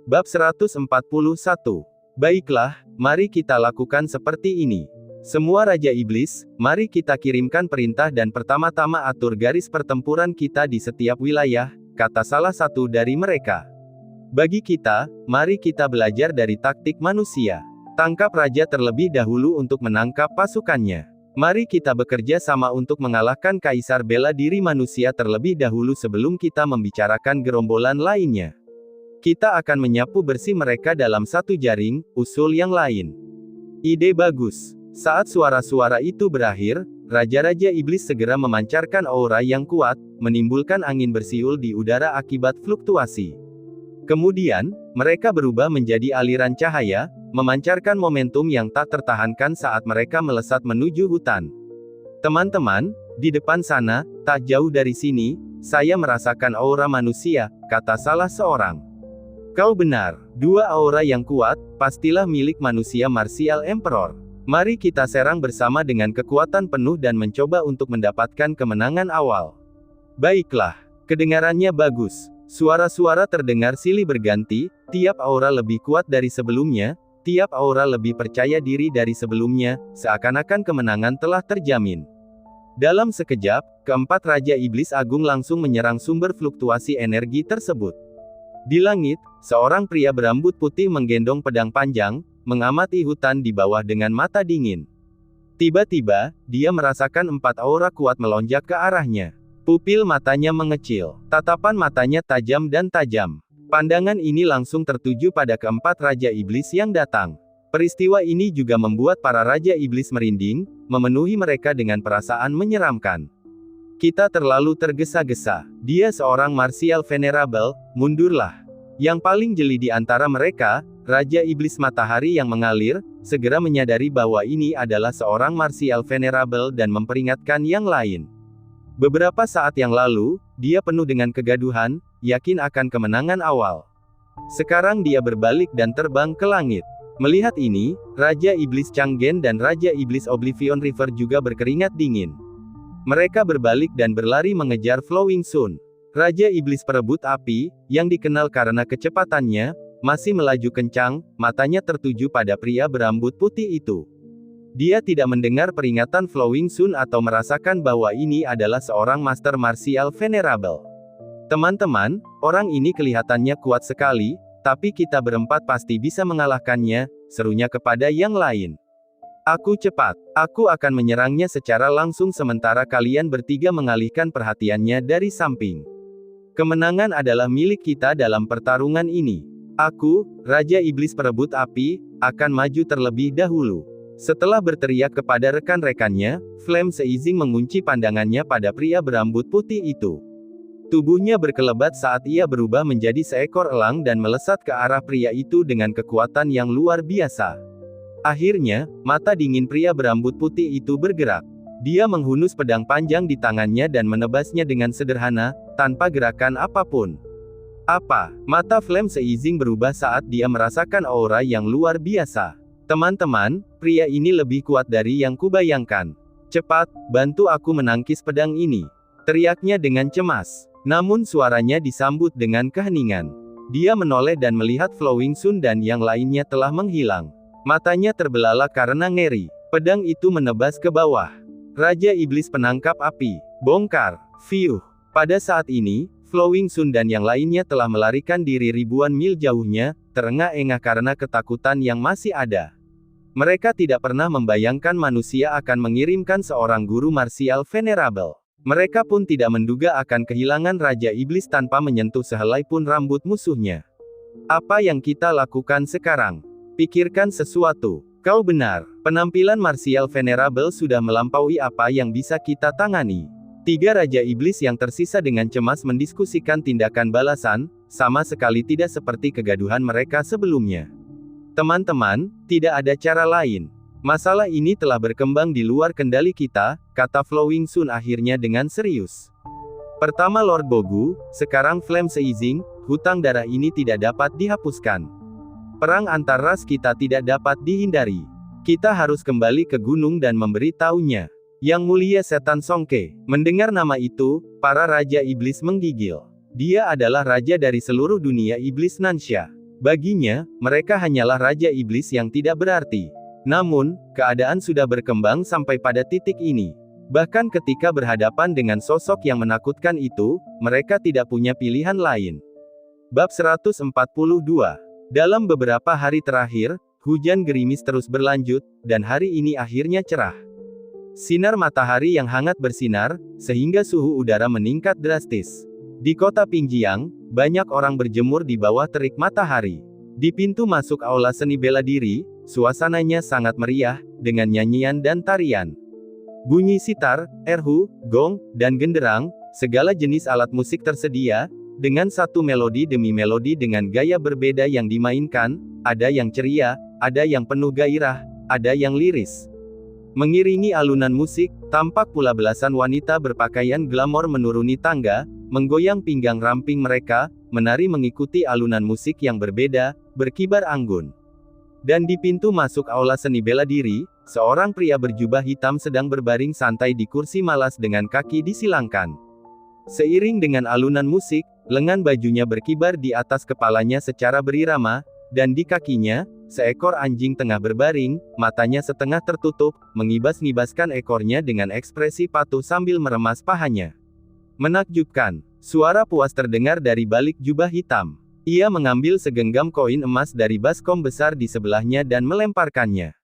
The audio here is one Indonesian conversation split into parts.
Bab 141. Baiklah, mari kita lakukan seperti ini. Semua Raja Iblis, mari kita kirimkan perintah dan pertama-tama atur garis pertempuran kita di setiap wilayah, kata salah satu dari mereka. Bagi kita, mari kita belajar dari taktik manusia. Tangkap raja terlebih dahulu untuk menangkap pasukannya. Mari kita bekerja sama untuk mengalahkan kaisar bela diri manusia terlebih dahulu sebelum kita membicarakan gerombolan lainnya. Kita akan menyapu bersih mereka dalam satu jaring, usul yang lain. Ide bagus. Saat suara-suara itu berakhir, Raja-Raja Iblis segera memancarkan aura yang kuat, menimbulkan angin bersiul di udara akibat fluktuasi. Kemudian, mereka berubah menjadi aliran cahaya, memancarkan momentum yang tak tertahankan saat mereka melesat menuju hutan. Teman-teman, di depan sana, tak jauh dari sini, saya merasakan aura manusia, kata salah seorang. Kau benar, dua aura yang kuat, pastilah milik manusia Martial Emperor. Mari kita serang bersama dengan kekuatan penuh dan mencoba untuk mendapatkan kemenangan awal. Baiklah, kedengarannya bagus. Suara-suara terdengar silih berganti, tiap aura lebih kuat dari sebelumnya, tiap aura lebih percaya diri dari sebelumnya, seakan-akan kemenangan telah terjamin. Dalam sekejap, keempat Raja Iblis Agung langsung menyerang sumber fluktuasi energi tersebut. Di langit, seorang pria berambut putih menggendong pedang panjang, mengamati hutan di bawah dengan mata dingin. Tiba-tiba, dia merasakan empat aura kuat melonjak ke arahnya. Pupil matanya mengecil, tatapan matanya tajam dan tajam. Pandangan ini langsung tertuju pada keempat Raja Iblis yang datang. Peristiwa ini juga membuat para Raja Iblis merinding, memenuhi mereka dengan perasaan menyeramkan. Kita terlalu tergesa-gesa. Dia seorang Martial Venerable, mundurlah. Yang paling jeli di antara mereka, Raja Iblis Matahari yang mengalir, segera menyadari bahwa ini adalah seorang Martial Venerable dan memperingatkan yang lain. Beberapa saat yang lalu, dia penuh dengan kegaduhan, yakin akan kemenangan awal. Sekarang dia berbalik dan terbang ke langit. Melihat ini, Raja Iblis Changgen dan Raja Iblis Oblivion River juga berkeringat dingin. Mereka berbalik dan berlari mengejar Flowing Sun. Raja Iblis Perebut Api, yang dikenal karena kecepatannya, masih melaju kencang, matanya tertuju pada pria berambut putih itu. Dia tidak mendengar peringatan Flowing Sun atau merasakan bahwa ini adalah seorang Master Martial Venerable. Teman-teman, orang ini kelihatannya kuat sekali, tapi kita berempat pasti bisa mengalahkannya, serunya kepada yang lain. Aku cepat. Aku akan menyerangnya secara langsung sementara kalian bertiga mengalihkan perhatiannya dari samping. Kemenangan adalah milik kita dalam pertarungan ini. Aku, Raja Iblis Perebut Api, akan maju terlebih dahulu. Setelah berteriak kepada rekan-rekannya, Flame Seizing mengunci pandangannya pada pria berambut putih itu. Tubuhnya berkelebat saat ia berubah menjadi seekor elang dan melesat ke arah pria itu dengan kekuatan yang luar biasa. Akhirnya, mata dingin pria berambut putih itu bergerak. Dia menghunus pedang panjang di tangannya dan menebasnya dengan sederhana, tanpa gerakan apapun. Apa? Mata Flame Seizing berubah saat dia merasakan aura yang luar biasa. Teman-teman, pria ini lebih kuat dari yang kubayangkan. Cepat, bantu aku menangkis pedang ini. Teriaknya dengan cemas. Namun suaranya disambut dengan keheningan. Dia menoleh dan melihat Flowing Sun dan yang lainnya telah menghilang. Matanya terbelalak karena ngeri. Pedang itu menebas ke bawah. Raja Iblis Penangkap Api. Bongkar. Fiuh. Pada saat ini, Flowing Sun dan yang lainnya telah melarikan diri ribuan mil jauhnya, terengah-engah karena ketakutan yang masih ada. Mereka tidak pernah membayangkan manusia akan mengirimkan seorang guru martial venerable. Mereka pun tidak menduga akan kehilangan Raja Iblis tanpa menyentuh sehelai pun rambut musuhnya. Apa yang kita lakukan sekarang? Pikirkan sesuatu. Kau benar, penampilan Martial Venerable sudah melampaui apa yang bisa kita tangani. Tiga Raja Iblis yang tersisa dengan cemas mendiskusikan tindakan balasan, sama sekali tidak seperti kegaduhan mereka sebelumnya. Teman-teman, tidak ada cara lain. Masalah ini telah berkembang di luar kendali kita, kata Flowing Sun akhirnya dengan serius. Pertama Lord Bogu, sekarang Flame Seizing, hutang darah ini tidak dapat dihapuskan. Perang antar ras kita tidak dapat dihindari. Kita harus kembali ke gunung dan memberitahunya. Yang Mulia Setan Songke. Mendengar nama itu, para Raja Iblis menggigil. Dia adalah raja dari seluruh dunia iblis Nansha. Baginya, mereka hanyalah Raja Iblis yang tidak berarti. Namun, keadaan sudah berkembang sampai pada titik ini. Bahkan ketika berhadapan dengan sosok yang menakutkan itu, mereka tidak punya pilihan lain. Bab 142. Dalam beberapa hari terakhir, hujan gerimis terus berlanjut, dan hari ini akhirnya cerah. Sinar matahari yang hangat bersinar, sehingga suhu udara meningkat drastis. Di kota Pingjiang, banyak orang berjemur di bawah terik matahari. Di pintu masuk aula seni bela diri, suasananya sangat meriah, dengan nyanyian dan tarian. Bunyi sitar, erhu, gong, dan genderang, segala jenis alat musik tersedia, dengan satu melodi demi melodi dengan gaya berbeda yang dimainkan, ada yang ceria, ada yang penuh gairah, ada yang liris. Mengiringi alunan musik, tampak pula belasan wanita berpakaian glamor menuruni tangga, menggoyang pinggang ramping mereka, menari mengikuti alunan musik yang berbeda, berkibar anggun. Dan di pintu masuk aula seni bela diri, seorang pria berjubah hitam sedang berbaring santai di kursi malas dengan kaki disilangkan. Seiring dengan alunan musik, lengan bajunya berkibar di atas kepalanya secara berirama, dan di kakinya, seekor anjing tengah berbaring, matanya setengah tertutup, mengibas-ngibaskan ekornya dengan ekspresi patuh sambil meremas pahanya. Menakjubkan, suara puas terdengar dari balik jubah hitam. Ia mengambil segenggam koin emas dari baskom besar di sebelahnya dan melemparkannya.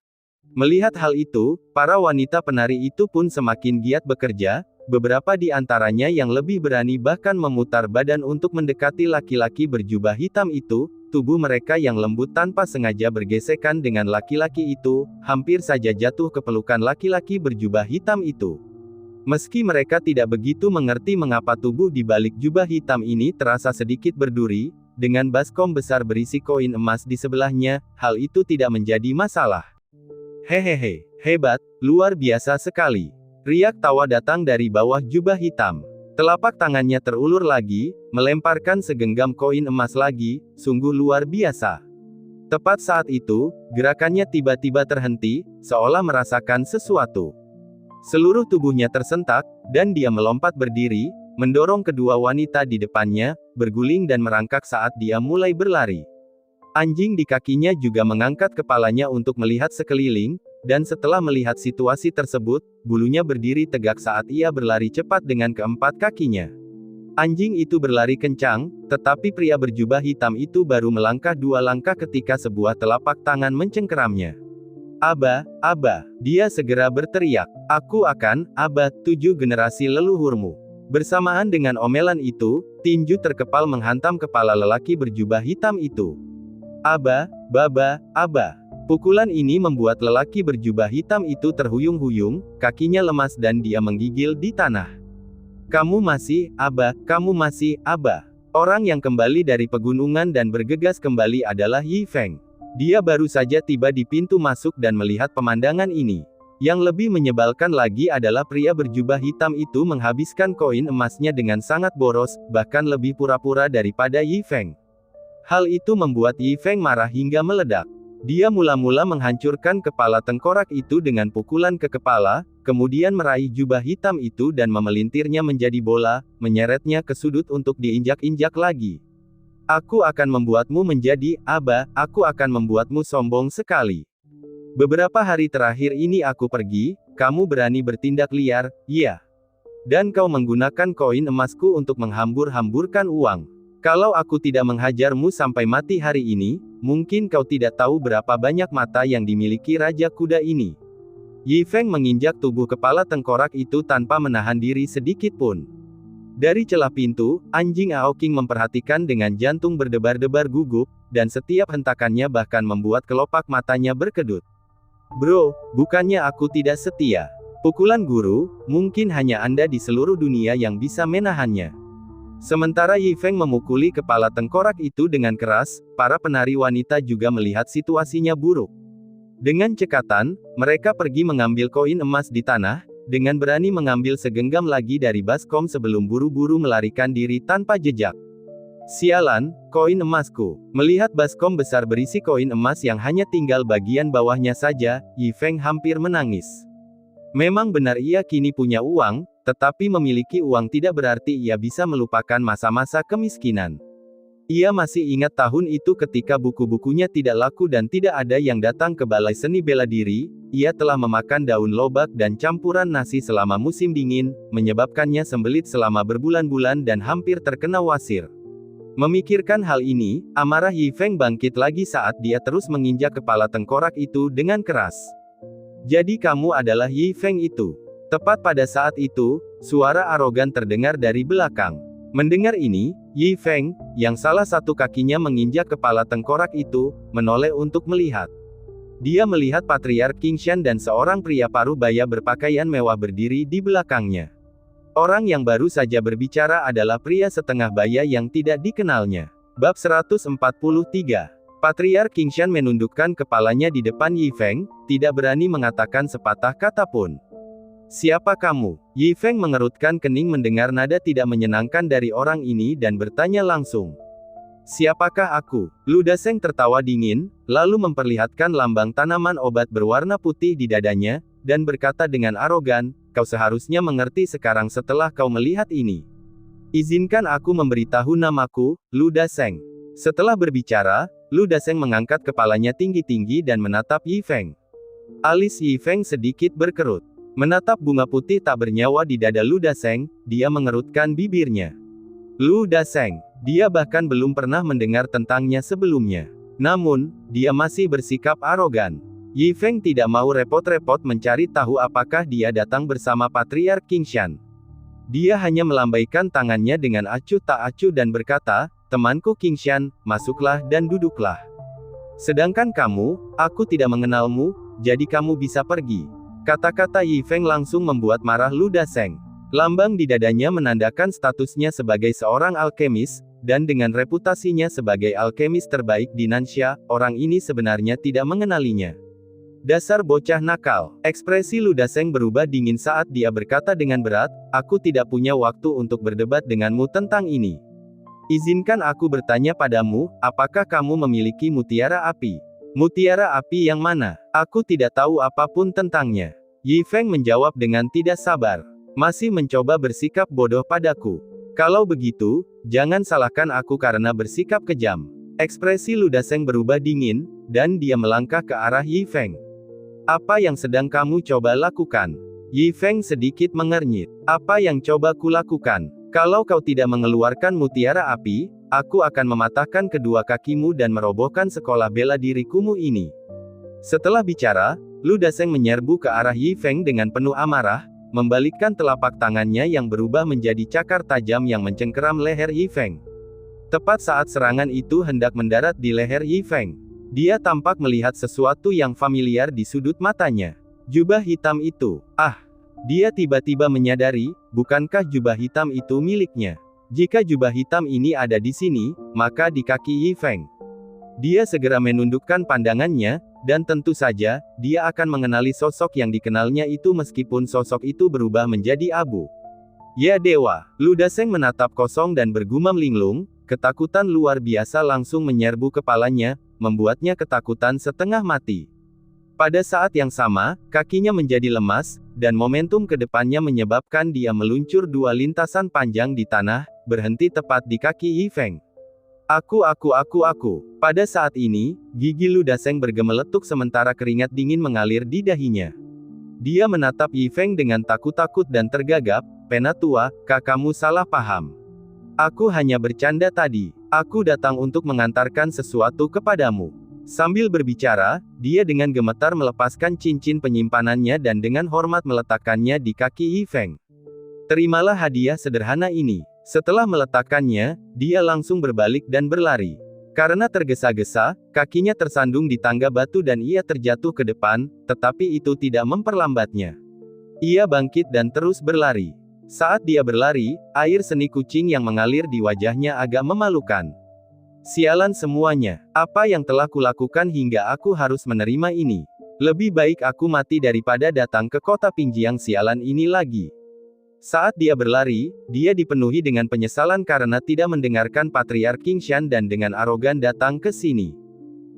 Melihat hal itu, para wanita penari itu pun semakin giat bekerja, beberapa di antaranya yang lebih berani bahkan memutar badan untuk mendekati laki-laki berjubah hitam itu. Tubuh mereka yang lembut tanpa sengaja bergesekan dengan laki-laki itu, hampir saja jatuh ke pelukan laki-laki berjubah hitam itu. Meski mereka tidak begitu mengerti mengapa tubuh di balik jubah hitam ini terasa sedikit berduri, dengan baskom besar berisi koin emas di sebelahnya, hal itu tidak menjadi masalah. Hehehe, hebat, luar biasa sekali. Riak tawa datang dari bawah jubah hitam. Telapak tangannya terulur lagi, melemparkan segenggam koin emas lagi, sungguh luar biasa. Tepat saat itu, gerakannya tiba-tiba terhenti, seolah merasakan sesuatu. Seluruh tubuhnya tersentak, dan dia melompat berdiri, mendorong kedua wanita di depannya, berguling dan merangkak saat dia mulai berlari. Anjing di kakinya juga mengangkat kepalanya untuk melihat sekeliling, dan setelah melihat situasi tersebut, bulunya berdiri tegak saat ia berlari cepat dengan keempat kakinya. Anjing itu berlari kencang, tetapi pria berjubah hitam itu baru melangkah 2 langkah ketika sebuah telapak tangan mencengkeramnya. Aba, Aba, dia segera berteriak, aku akan, Aba, 7 generasi leluhurmu. Bersamaan dengan omelan itu, tinju terkepal menghantam kepala lelaki berjubah hitam itu. Aba, Baba, Aba. Pukulan ini membuat lelaki berjubah hitam itu terhuyung-huyung, kakinya lemas dan dia menggigil di tanah. Kamu masih, Aba, kamu masih, Aba. Orang yang kembali dari pegunungan dan bergegas kembali adalah Yi Feng. Dia baru saja tiba di pintu masuk dan melihat pemandangan ini. Yang lebih menyebalkan lagi adalah pria berjubah hitam itu menghabiskan koin emasnya dengan sangat boros, bahkan lebih pura-pura daripada Yi Feng. Hal itu membuat Yi Feng marah hingga meledak. Dia mula-mula menghancurkan kepala tengkorak itu dengan pukulan ke kepala, kemudian meraih jubah hitam itu dan memelintirnya menjadi bola, menyeretnya ke sudut untuk diinjak-injak lagi. Aku akan membuatmu menjadi, Aba, aku akan membuatmu sombong sekali. Beberapa hari terakhir ini aku pergi, kamu berani bertindak liar, iya. Dan kau menggunakan koin emasku untuk menghambur-hamburkan uang. Kalau aku tidak menghajarmu sampai mati hari ini, mungkin kau tidak tahu berapa banyak mata yang dimiliki Raja Kuda ini. Yi Feng menginjak tubuh kepala tengkorak itu tanpa menahan diri sedikit pun. Dari celah pintu, anjing Aoking memperhatikan dengan jantung berdebar-debar gugup, dan setiap hentakannya bahkan membuat kelopak matanya berkedut. Bro, bukannya aku tidak setia. Pukulan guru, mungkin hanya Anda di seluruh dunia yang bisa menahannya. Sementara Yi Feng memukuli kepala tengkorak itu dengan keras, para penari wanita juga melihat situasinya buruk. Dengan cekatan, mereka pergi mengambil koin emas di tanah, dengan berani mengambil segenggam lagi dari baskom sebelum buru-buru melarikan diri tanpa jejak. Sialan, koin emasku. Melihat baskom besar berisi koin emas yang hanya tinggal bagian bawahnya saja, Yi Feng hampir menangis. Memang benar ia kini punya uang, tetapi memiliki uang tidak berarti ia bisa melupakan masa-masa kemiskinan. Ia masih ingat tahun itu ketika buku-bukunya tidak laku dan tidak ada yang datang ke balai seni bela diri. Ia telah memakan daun lobak dan campuran nasi selama musim dingin, menyebabkannya sembelit selama berbulan-bulan dan hampir terkena wasir. Memikirkan hal ini, amarah Yi Feng bangkit lagi saat dia terus menginjak kepala tengkorak itu dengan keras. Jadi kamu adalah Yi Feng itu. Tepat pada saat itu, suara arogan terdengar dari belakang. Mendengar ini, Yi Feng, yang salah satu kakinya menginjak kepala tengkorak itu, menoleh untuk melihat. Dia melihat Patriark Qingshan dan seorang pria parubaya berpakaian mewah berdiri di belakangnya. Orang yang baru saja berbicara adalah pria setengah baya yang tidak dikenalnya. Bab 143. Patriark Qingshan menundukkan kepalanya di depan Yi Feng, tidak berani mengatakan sepatah kata pun. Siapa kamu? Yi Feng mengerutkan kening mendengar nada tidak menyenangkan dari orang ini dan bertanya langsung. Siapakah aku? Lu Daseng tertawa dingin, lalu memperlihatkan lambang tanaman obat berwarna putih di dadanya, dan berkata dengan arogan, kau seharusnya mengerti sekarang setelah kau melihat ini. Izinkan aku memberitahu namaku, Lu Daseng. Setelah berbicara, Lu Daseng mengangkat kepalanya tinggi-tinggi dan menatap Yi Feng. Alis Yi Feng sedikit berkerut. Menatap bunga putih tak bernyawa di dada Lu Daseng, dia mengerutkan bibirnya. Lu Daseng. Dia bahkan belum pernah mendengar tentangnya sebelumnya. Namun, dia masih bersikap arogan. Yi Feng tidak mau repot-repot mencari tahu apakah dia datang bersama Patriark Qingshan. Dia hanya melambaikan tangannya dengan acuh tak acuh dan berkata, temanku Qingshan, masuklah dan duduklah. Sedangkan kamu, aku tidak mengenalmu, jadi kamu bisa pergi. Kata-kata Yi Feng langsung membuat marah Lu Daseng. Lambang di dadanya menandakan statusnya sebagai seorang alkemis, dan dengan reputasinya sebagai alkemis terbaik di Nansha, orang ini sebenarnya tidak mengenalinya. Dasar bocah nakal. Ekspresi Lu Daseng berubah dingin saat dia berkata dengan berat, aku tidak punya waktu untuk berdebat denganmu tentang ini. Izinkan aku bertanya padamu, apakah kamu memiliki mutiara api? Mutiara api yang mana? Aku tidak tahu apapun tentangnya. Yi Feng menjawab dengan tidak sabar. Masih mencoba bersikap bodoh padaku. Kalau begitu, jangan salahkan aku karena bersikap kejam. Ekspresi Lu Daseng berubah dingin, dan dia melangkah ke arah Yi Feng. Apa yang sedang kamu coba lakukan? Yi Feng sedikit mengernyit. Apa yang coba kulakukan? Kalau kau tidak mengeluarkan mutiara api, aku akan mematahkan kedua kakimu dan merobohkan sekolah bela dirikumu ini. Setelah bicara, Lu Daseng menyerbu ke arah Yi Feng dengan penuh amarah, membalikkan telapak tangannya yang berubah menjadi cakar tajam yang mencengkeram leher Yi Feng. Tepat saat serangan itu hendak mendarat di leher Yi Feng, dia tampak melihat sesuatu yang familiar di sudut matanya. Jubah hitam itu. Dia tiba-tiba menyadari, bukankah jubah hitam itu miliknya? Jika jubah hitam ini ada di sini, maka di kaki Yi Feng. Dia segera menundukkan pandangannya, dan tentu saja, dia akan mengenali sosok yang dikenalnya itu meskipun sosok itu berubah menjadi abu. Ya dewa, Lu Daseng menatap kosong dan bergumam linglung, ketakutan luar biasa langsung menyerbu kepalanya, membuatnya ketakutan setengah mati. Pada saat yang sama, kakinya menjadi lemas, dan momentum ke depannya menyebabkan dia meluncur dua lintasan panjang di tanah, berhenti tepat di kaki Yi Feng. Aku. Pada saat ini, gigi Lu Daseng bergemeletuk sementara keringat dingin mengalir di dahinya. Dia menatap Yi Feng dengan takut-takut dan tergagap, Penatua, kamu salah paham. Aku hanya bercanda tadi. Aku datang untuk mengantarkan sesuatu kepadamu. Sambil berbicara, dia dengan gemetar melepaskan cincin penyimpanannya dan dengan hormat meletakkannya di kaki Yi Feng. Terimalah hadiah sederhana ini. Setelah meletakkannya, dia langsung berbalik dan berlari. Karena tergesa-gesa, kakinya tersandung di tangga batu dan ia terjatuh ke depan, tetapi itu tidak memperlambatnya. Ia bangkit dan terus berlari. Saat dia berlari, air seni kucing yang mengalir di wajahnya agak memalukan. Sialan semuanya. Apa yang telah kulakukan hingga aku harus menerima ini? Lebih baik aku mati daripada datang ke kota Pingjiang sialan ini lagi. Saat dia berlari, dia dipenuhi dengan penyesalan karena tidak mendengarkan Patriark Qingshan dan dengan arogan datang ke sini.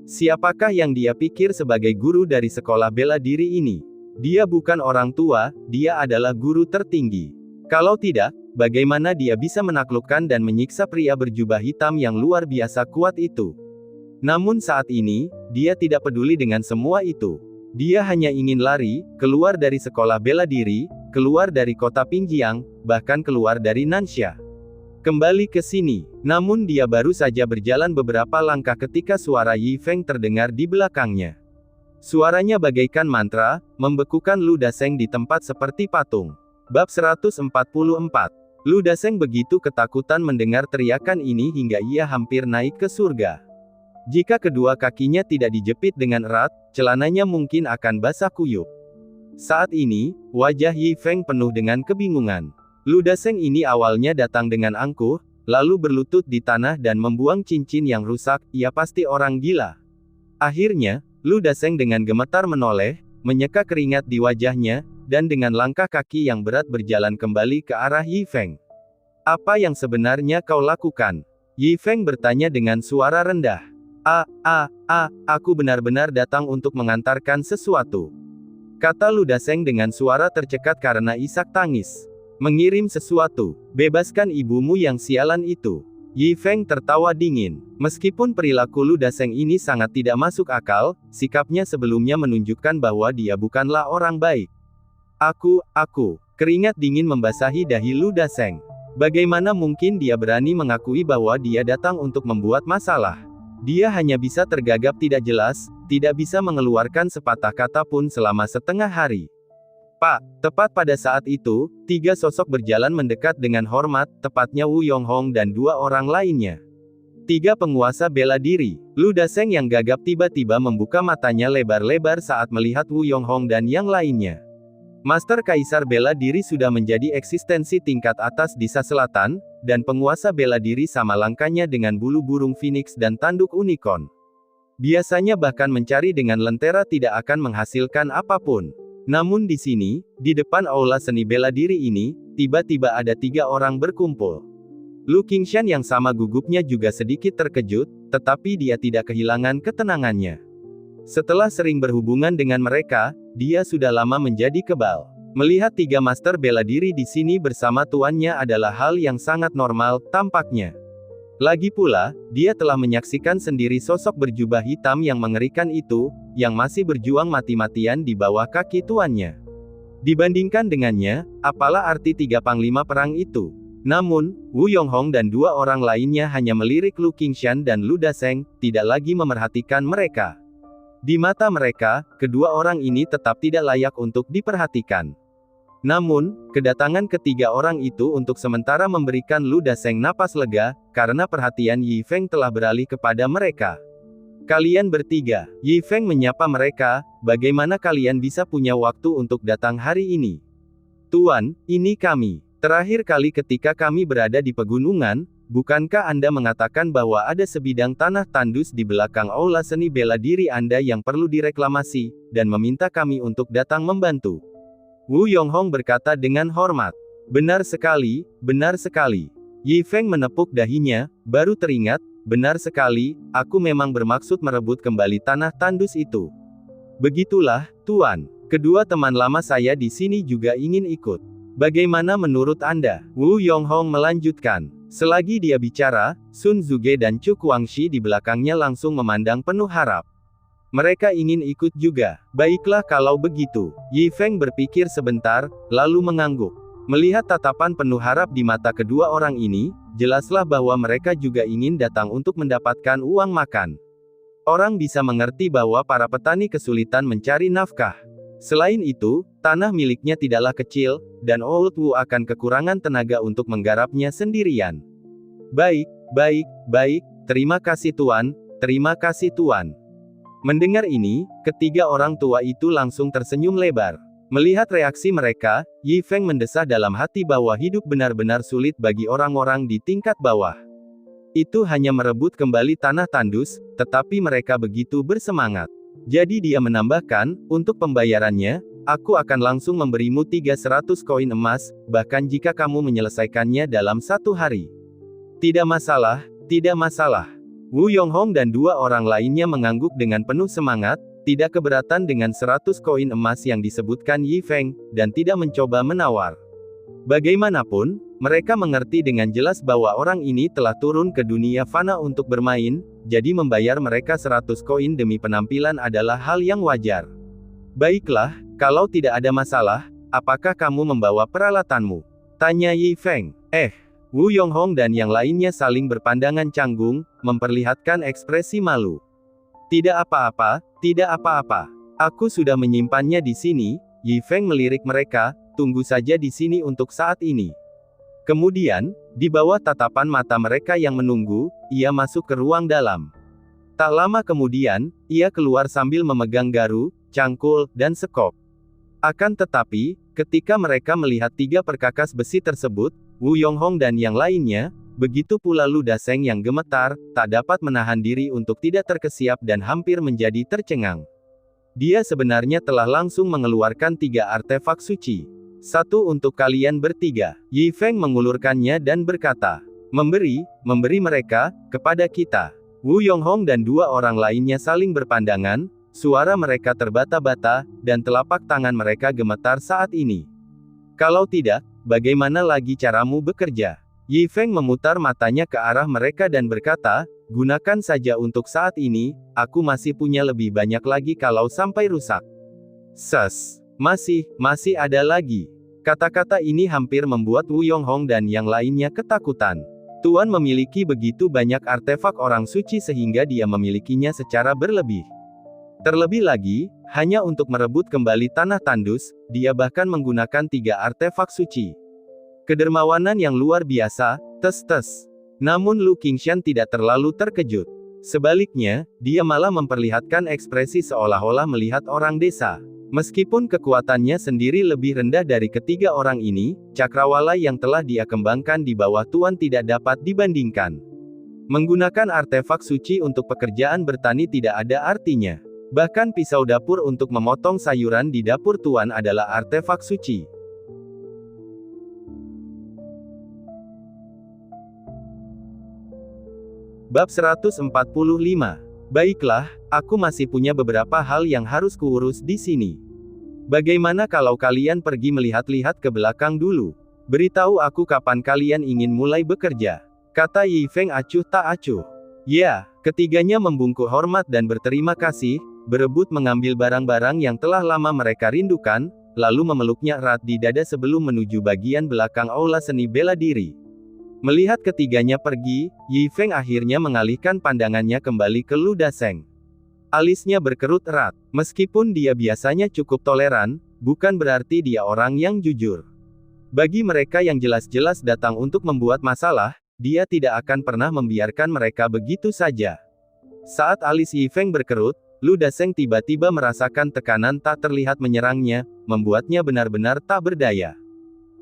Siapakah yang dia pikir sebagai guru dari sekolah bela diri ini? Dia bukan orang tua, dia adalah guru tertinggi. Kalau tidak, bagaimana dia bisa menaklukkan dan menyiksa pria berjubah hitam yang luar biasa kuat itu? Namun saat ini, dia tidak peduli dengan semua itu. Dia hanya ingin lari, keluar dari sekolah bela diri, keluar dari kota Pingjiang, bahkan keluar dari Nansha. Kembali ke sini. Namun dia baru saja berjalan beberapa langkah ketika suara Yi Feng terdengar di belakangnya. Suaranya bagaikan mantra, membekukan Lu Daseng di tempat seperti patung. Bab 144. Lu Daseng begitu ketakutan mendengar teriakan ini hingga ia hampir naik ke surga. Jika kedua kakinya tidak dijepit dengan erat, celananya mungkin akan basah kuyup. Saat ini, wajah Yi Feng penuh dengan kebingungan. Lu Daseng ini awalnya datang dengan angkuh, lalu berlutut di tanah dan membuang cincin yang rusak, ia pasti orang gila. Akhirnya, Lu Daseng dengan gemetar menoleh, menyeka keringat di wajahnya, dan dengan langkah kaki yang berat berjalan kembali ke arah Yi Feng. Apa yang sebenarnya kau lakukan? Yi Feng bertanya dengan suara rendah. Aku benar-benar datang untuk mengantarkan sesuatu. Kata Lu Daseng dengan suara tercekat karena isak tangis. Mengirim sesuatu. Bebaskan ibumu yang sialan itu. Yi Feng tertawa dingin. Meskipun perilaku Lu Daseng ini sangat tidak masuk akal, sikapnya sebelumnya menunjukkan bahwa dia bukanlah orang baik. Keringat dingin membasahi dahi Lu Daseng. Bagaimana mungkin dia berani mengakui bahwa dia datang untuk membuat masalah? Dia hanya bisa tergagap tidak jelas, tidak bisa mengeluarkan sepatah kata pun selama setengah hari. Pak, tepat pada saat itu, tiga sosok berjalan mendekat dengan hormat, tepatnya Wu Yonghong dan dua orang lainnya. Tiga penguasa bela diri. Lu Daseng yang gagap tiba-tiba membuka matanya lebar-lebar saat melihat Wu Yonghong dan yang lainnya. Master Kaisar bela diri sudah menjadi eksistensi tingkat atas di Sa Selatan, dan penguasa bela diri sama langkahnya dengan bulu burung phoenix dan tanduk unicorn. Biasanya bahkan mencari dengan lentera tidak akan menghasilkan apapun. Namun di sini, di depan aula seni bela diri ini, tiba-tiba ada tiga orang berkumpul. Lu Qingshan yang sama gugupnya juga sedikit terkejut, tetapi dia tidak kehilangan ketenangannya. Setelah sering berhubungan dengan mereka, dia sudah lama menjadi kebal. Melihat tiga master bela diri di sini bersama tuannya adalah hal yang sangat normal, tampaknya. Lagi pula, dia telah menyaksikan sendiri sosok berjubah hitam yang mengerikan itu, yang masih berjuang mati-matian di bawah kaki tuannya. Dibandingkan dengannya, apalah arti tiga panglima perang itu? Namun, Wu Yonghong dan dua orang lainnya hanya melirik Lu Qingshan dan Lu Daseng, tidak lagi memerhatikan mereka. Di mata mereka, kedua orang ini tetap tidak layak untuk diperhatikan. Namun, kedatangan ketiga orang itu untuk sementara memberikan Lu Daseng napas lega, karena perhatian Yi Feng telah beralih kepada mereka. Kalian bertiga, Yi Feng menyapa mereka, bagaimana kalian bisa punya waktu untuk datang hari ini? Tuan, ini kami. Terakhir kali ketika kami berada di pegunungan, bukankah Anda mengatakan bahwa ada sebidang tanah tandus di belakang aula seni bela diri Anda yang perlu direklamasi, dan meminta kami untuk datang membantu? Wu Yonghong berkata dengan hormat. Benar sekali, benar sekali. Yi Feng menepuk dahinya, baru teringat, benar sekali, aku memang bermaksud merebut kembali tanah tandus itu. Begitulah, Tuan. Kedua teman lama saya di sini juga ingin ikut. Bagaimana menurut Anda? Wu Yonghong melanjutkan. Selagi dia bicara, Sun Zuge dan Chu Guangxi di belakangnya langsung memandang penuh harap. Mereka ingin ikut juga. Baiklah kalau begitu. Yi Feng berpikir sebentar, lalu mengangguk. Melihat tatapan penuh harap di mata kedua orang ini, jelaslah bahwa mereka juga ingin datang untuk mendapatkan uang makan. Orang bisa mengerti bahwa para petani kesulitan mencari nafkah. Selain itu, tanah miliknya tidaklah kecil, dan Old Wu akan kekurangan tenaga untuk menggarapnya sendirian. Baik, terima kasih Tuan, terima kasih Tuan. Mendengar ini, ketiga orang tua itu langsung tersenyum lebar. Melihat reaksi mereka, Yi Feng mendesah dalam hati bahwa hidup benar-benar sulit bagi orang-orang di tingkat bawah. Itu hanya merebut kembali tanah tandus, tetapi mereka begitu bersemangat. Jadi dia menambahkan, untuk pembayarannya, aku akan langsung memberimu 300 koin emas, bahkan jika kamu menyelesaikannya dalam 1 hari. Tidak masalah, tidak masalah. Wu Yonghong dan dua orang lainnya mengangguk dengan penuh semangat, tidak keberatan dengan 100 koin emas yang disebutkan Yi Feng, dan tidak mencoba menawar. Bagaimanapun, mereka mengerti dengan jelas bahwa orang ini telah turun ke dunia fana untuk bermain, jadi membayar mereka 100 koin demi penampilan adalah hal yang wajar. Baiklah, kalau tidak ada masalah, apakah kamu membawa peralatanmu? Tanya Yi Feng. Wu Yonghong dan yang lainnya saling berpandangan canggung, memperlihatkan ekspresi malu. Tidak apa-apa, tidak apa-apa. Aku sudah menyimpannya di sini. Yi Feng melirik mereka, tunggu saja di sini untuk saat ini. Kemudian, di bawah tatapan mata mereka yang menunggu, ia masuk ke ruang dalam. Tak lama kemudian, ia keluar sambil memegang garu, cangkul, dan sekop. Akan tetapi, ketika mereka melihat 3 perkakas besi tersebut, Wu Yonghong dan yang lainnya, begitu pula Lu Daseng yang gemetar, tak dapat menahan diri untuk tidak terkesiap dan hampir menjadi tercengang. Dia sebenarnya telah langsung mengeluarkan 3 artefak suci. 1 untuk kalian bertiga. Yi Feng mengulurkannya dan berkata, memberi mereka, kepada kita. Wu Yonghong dan 2 orang lainnya saling berpandangan, suara mereka terbata-bata, dan telapak tangan mereka gemetar saat ini. Kalau tidak, bagaimana lagi caramu bekerja? Yi Feng memutar matanya ke arah mereka dan berkata, gunakan saja untuk saat ini, aku masih punya lebih banyak lagi kalau sampai rusak. Masih ada lagi. Kata-kata ini hampir membuat Wu Yonghong dan yang lainnya ketakutan. Tuan memiliki begitu banyak artefak orang suci sehingga dia memilikinya secara berlebih. Terlebih lagi, hanya untuk merebut kembali tanah tandus, dia bahkan menggunakan 3 artefak suci. Kedermawanan yang luar biasa, Namun Lu Qingshan tidak terlalu terkejut. Sebaliknya, dia malah memperlihatkan ekspresi seolah-olah melihat orang desa. Meskipun kekuatannya sendiri lebih rendah dari ketiga orang ini, cakrawala yang telah dia kembangkan di bawah Tuan tidak dapat dibandingkan. Menggunakan artefak suci untuk pekerjaan bertani tidak ada artinya. Bahkan pisau dapur untuk memotong sayuran di dapur Tuan adalah artefak suci. Bab 145. Baiklah, aku masih punya beberapa hal yang harus kuurus di sini. Bagaimana kalau kalian pergi melihat-lihat ke belakang dulu? Beritahu aku kapan kalian ingin mulai bekerja. Kata Yi Feng acuh tak acuh. Ya, ketiganya membungkuk hormat dan berterima kasih, berebut mengambil barang-barang yang telah lama mereka rindukan, lalu memeluknya erat di dada sebelum menuju bagian belakang aula seni bela diri. Melihat ketiganya pergi, Yi Feng akhirnya mengalihkan pandangannya kembali ke Lu Daseng. Alisnya berkerut erat. Meskipun dia biasanya cukup toleran, bukan berarti dia orang yang jujur. Bagi mereka yang jelas-jelas datang untuk membuat masalah, dia tidak akan pernah membiarkan mereka begitu saja. Saat alis Yi Feng berkerut, Lu Daseng tiba-tiba merasakan tekanan tak terlihat menyerangnya, membuatnya benar-benar tak berdaya.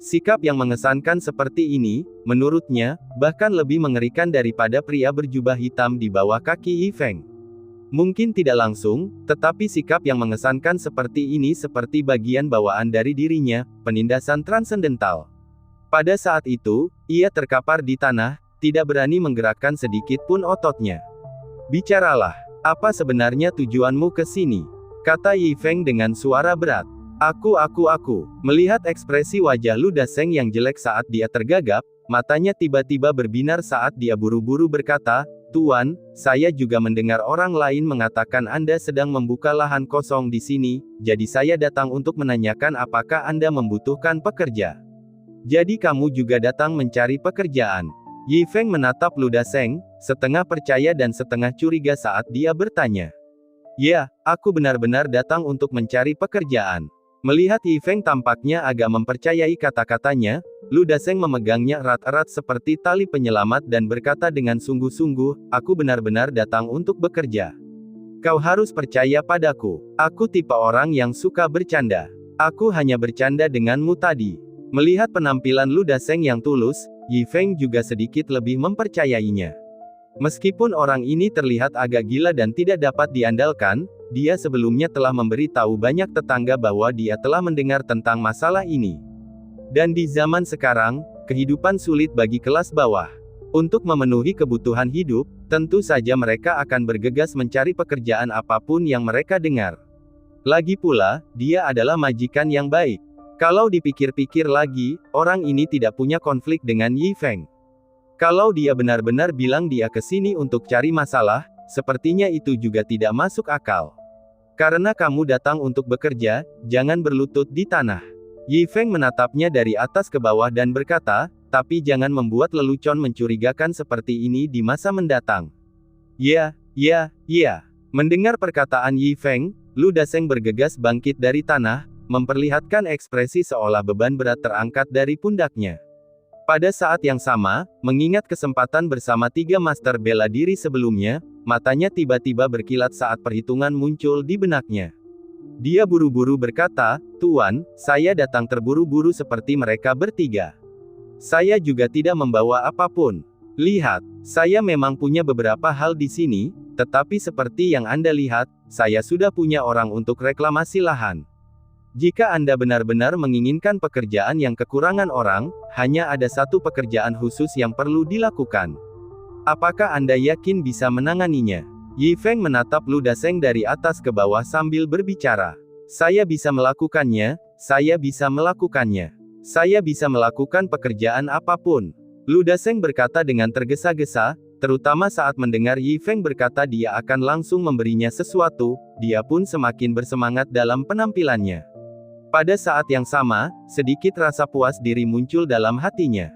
Sikap yang mengesankan seperti ini, menurutnya, bahkan lebih mengerikan daripada pria berjubah hitam di bawah kaki Yi Feng. Mungkin tidak langsung, tetapi sikap yang mengesankan seperti ini seperti bagian bawaan dari dirinya, penindasan transendental. Pada saat itu, ia terkapar di tanah, tidak berani menggerakkan sedikit pun ototnya. Bicaralah, apa sebenarnya tujuanmu ke sini? Kata Yi Feng dengan suara berat. Aku. Melihat ekspresi wajah Lu Daseng yang jelek saat dia tergagap, matanya tiba-tiba berbinar saat dia buru-buru berkata, Tuan, saya juga mendengar orang lain mengatakan Anda sedang membuka lahan kosong di sini, jadi saya datang untuk menanyakan apakah Anda membutuhkan pekerja. Jadi kamu juga datang mencari pekerjaan. Yi Feng menatap Lu Daseng, setengah percaya dan setengah curiga saat dia bertanya. Ya, aku benar-benar datang untuk mencari pekerjaan. Melihat Yi Feng tampaknya agak mempercayai kata-katanya, Lu Daseng memegangnya erat-erat seperti tali penyelamat dan berkata dengan sungguh-sungguh, aku benar-benar datang untuk bekerja. Kau harus percaya padaku. Aku tipe orang yang suka bercanda. Aku hanya bercanda denganmu tadi. Melihat penampilan Lu Daseng yang tulus, Yi Feng juga sedikit lebih mempercayainya. Meskipun orang ini terlihat agak gila dan tidak dapat diandalkan, dia sebelumnya telah memberi tahu banyak tetangga bahwa dia telah mendengar tentang masalah ini. Dan di zaman sekarang, kehidupan sulit bagi kelas bawah. Untuk memenuhi kebutuhan hidup, tentu saja mereka akan bergegas mencari pekerjaan apapun yang mereka dengar. Lagi pula, dia adalah majikan yang baik. Kalau dipikir-pikir lagi, orang ini tidak punya konflik dengan Yi Feng. Kalau dia benar-benar bilang dia ke sini untuk cari masalah, sepertinya itu juga tidak masuk akal. Karena kamu datang untuk bekerja, jangan berlutut di tanah. Yi Feng menatapnya dari atas ke bawah dan berkata, tapi jangan membuat lelucon mencurigakan seperti ini di masa mendatang. Ya. Mendengar perkataan Yi Feng, Lu Daseng bergegas bangkit dari tanah, memperlihatkan ekspresi seolah beban berat terangkat dari pundaknya. Pada saat yang sama, mengingat kesempatan bersama 3 master bela diri sebelumnya, matanya tiba-tiba berkilat saat perhitungan muncul di benaknya. Dia buru-buru berkata, "Tuan, saya datang terburu-buru seperti mereka bertiga. Saya juga tidak membawa apapun. Lihat, saya memang punya beberapa hal di sini, tetapi seperti yang Anda lihat, saya sudah punya orang untuk reklamasi lahan. Jika Anda benar-benar menginginkan pekerjaan yang kekurangan orang, hanya ada satu pekerjaan khusus yang perlu dilakukan. Apakah Anda yakin bisa menanganinya?" Yi Feng menatap Lu Daseng dari atas ke bawah sambil berbicara. "Saya bisa melakukannya, saya bisa melakukannya. Saya bisa melakukan pekerjaan apapun." Lu Daseng berkata dengan tergesa-gesa, terutama saat mendengar Yi Feng berkata dia akan langsung memberinya sesuatu, dia pun semakin bersemangat dalam penampilannya. Pada saat yang sama, sedikit rasa puas diri muncul dalam hatinya.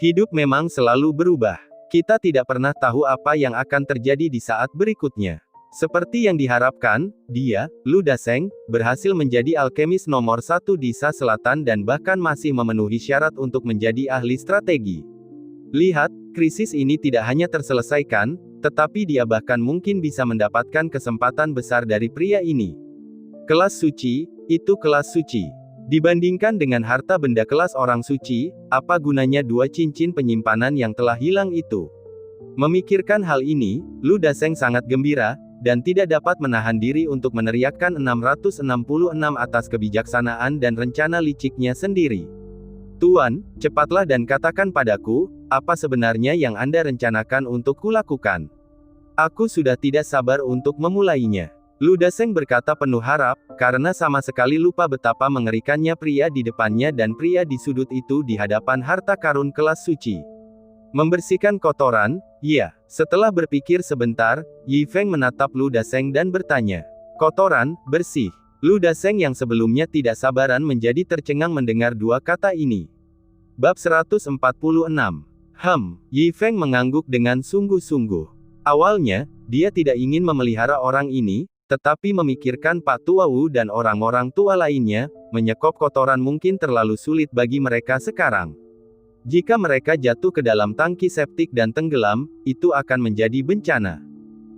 Hidup memang selalu berubah. Kita tidak pernah tahu apa yang akan terjadi di saat berikutnya. Seperti yang diharapkan, dia, Lu Daseng, berhasil menjadi alkemis nomor 1 di Sa Selatan dan bahkan masih memenuhi syarat untuk menjadi ahli strategi. Lihat, krisis ini tidak hanya terselesaikan, tetapi dia bahkan mungkin bisa mendapatkan kesempatan besar dari pria ini. Kelas suci, itu kelas suci. Dibandingkan dengan harta benda kelas orang suci, apa gunanya 2 cincin penyimpanan yang telah hilang itu? Memikirkan hal ini, Lu Daseng sangat gembira, dan tidak dapat menahan diri untuk meneriakkan 666 atas kebijaksanaan dan rencana liciknya sendiri. "Tuan, cepatlah dan katakan padaku, apa sebenarnya yang Anda rencanakan untuk kulakukan? Aku sudah tidak sabar untuk memulainya." Lu Daseng berkata penuh harap, karena sama sekali lupa betapa mengerikannya pria di depannya dan pria di sudut itu di hadapan harta karun kelas suci. Membersihkan kotoran, iya. Setelah berpikir sebentar, Yi Feng menatap Lu Daseng dan bertanya, "Kotoran, bersih?" Lu Daseng yang sebelumnya tidak sabaran menjadi tercengang mendengar 2 kata ini. Bab 146. Yi Feng mengangguk dengan sungguh-sungguh. Awalnya, dia tidak ingin memelihara orang ini, tetapi memikirkan Pak Tua Wu dan orang-orang tua lainnya, menyekop kotoran mungkin terlalu sulit bagi mereka sekarang. Jika mereka jatuh ke dalam tangki septik dan tenggelam, itu akan menjadi bencana.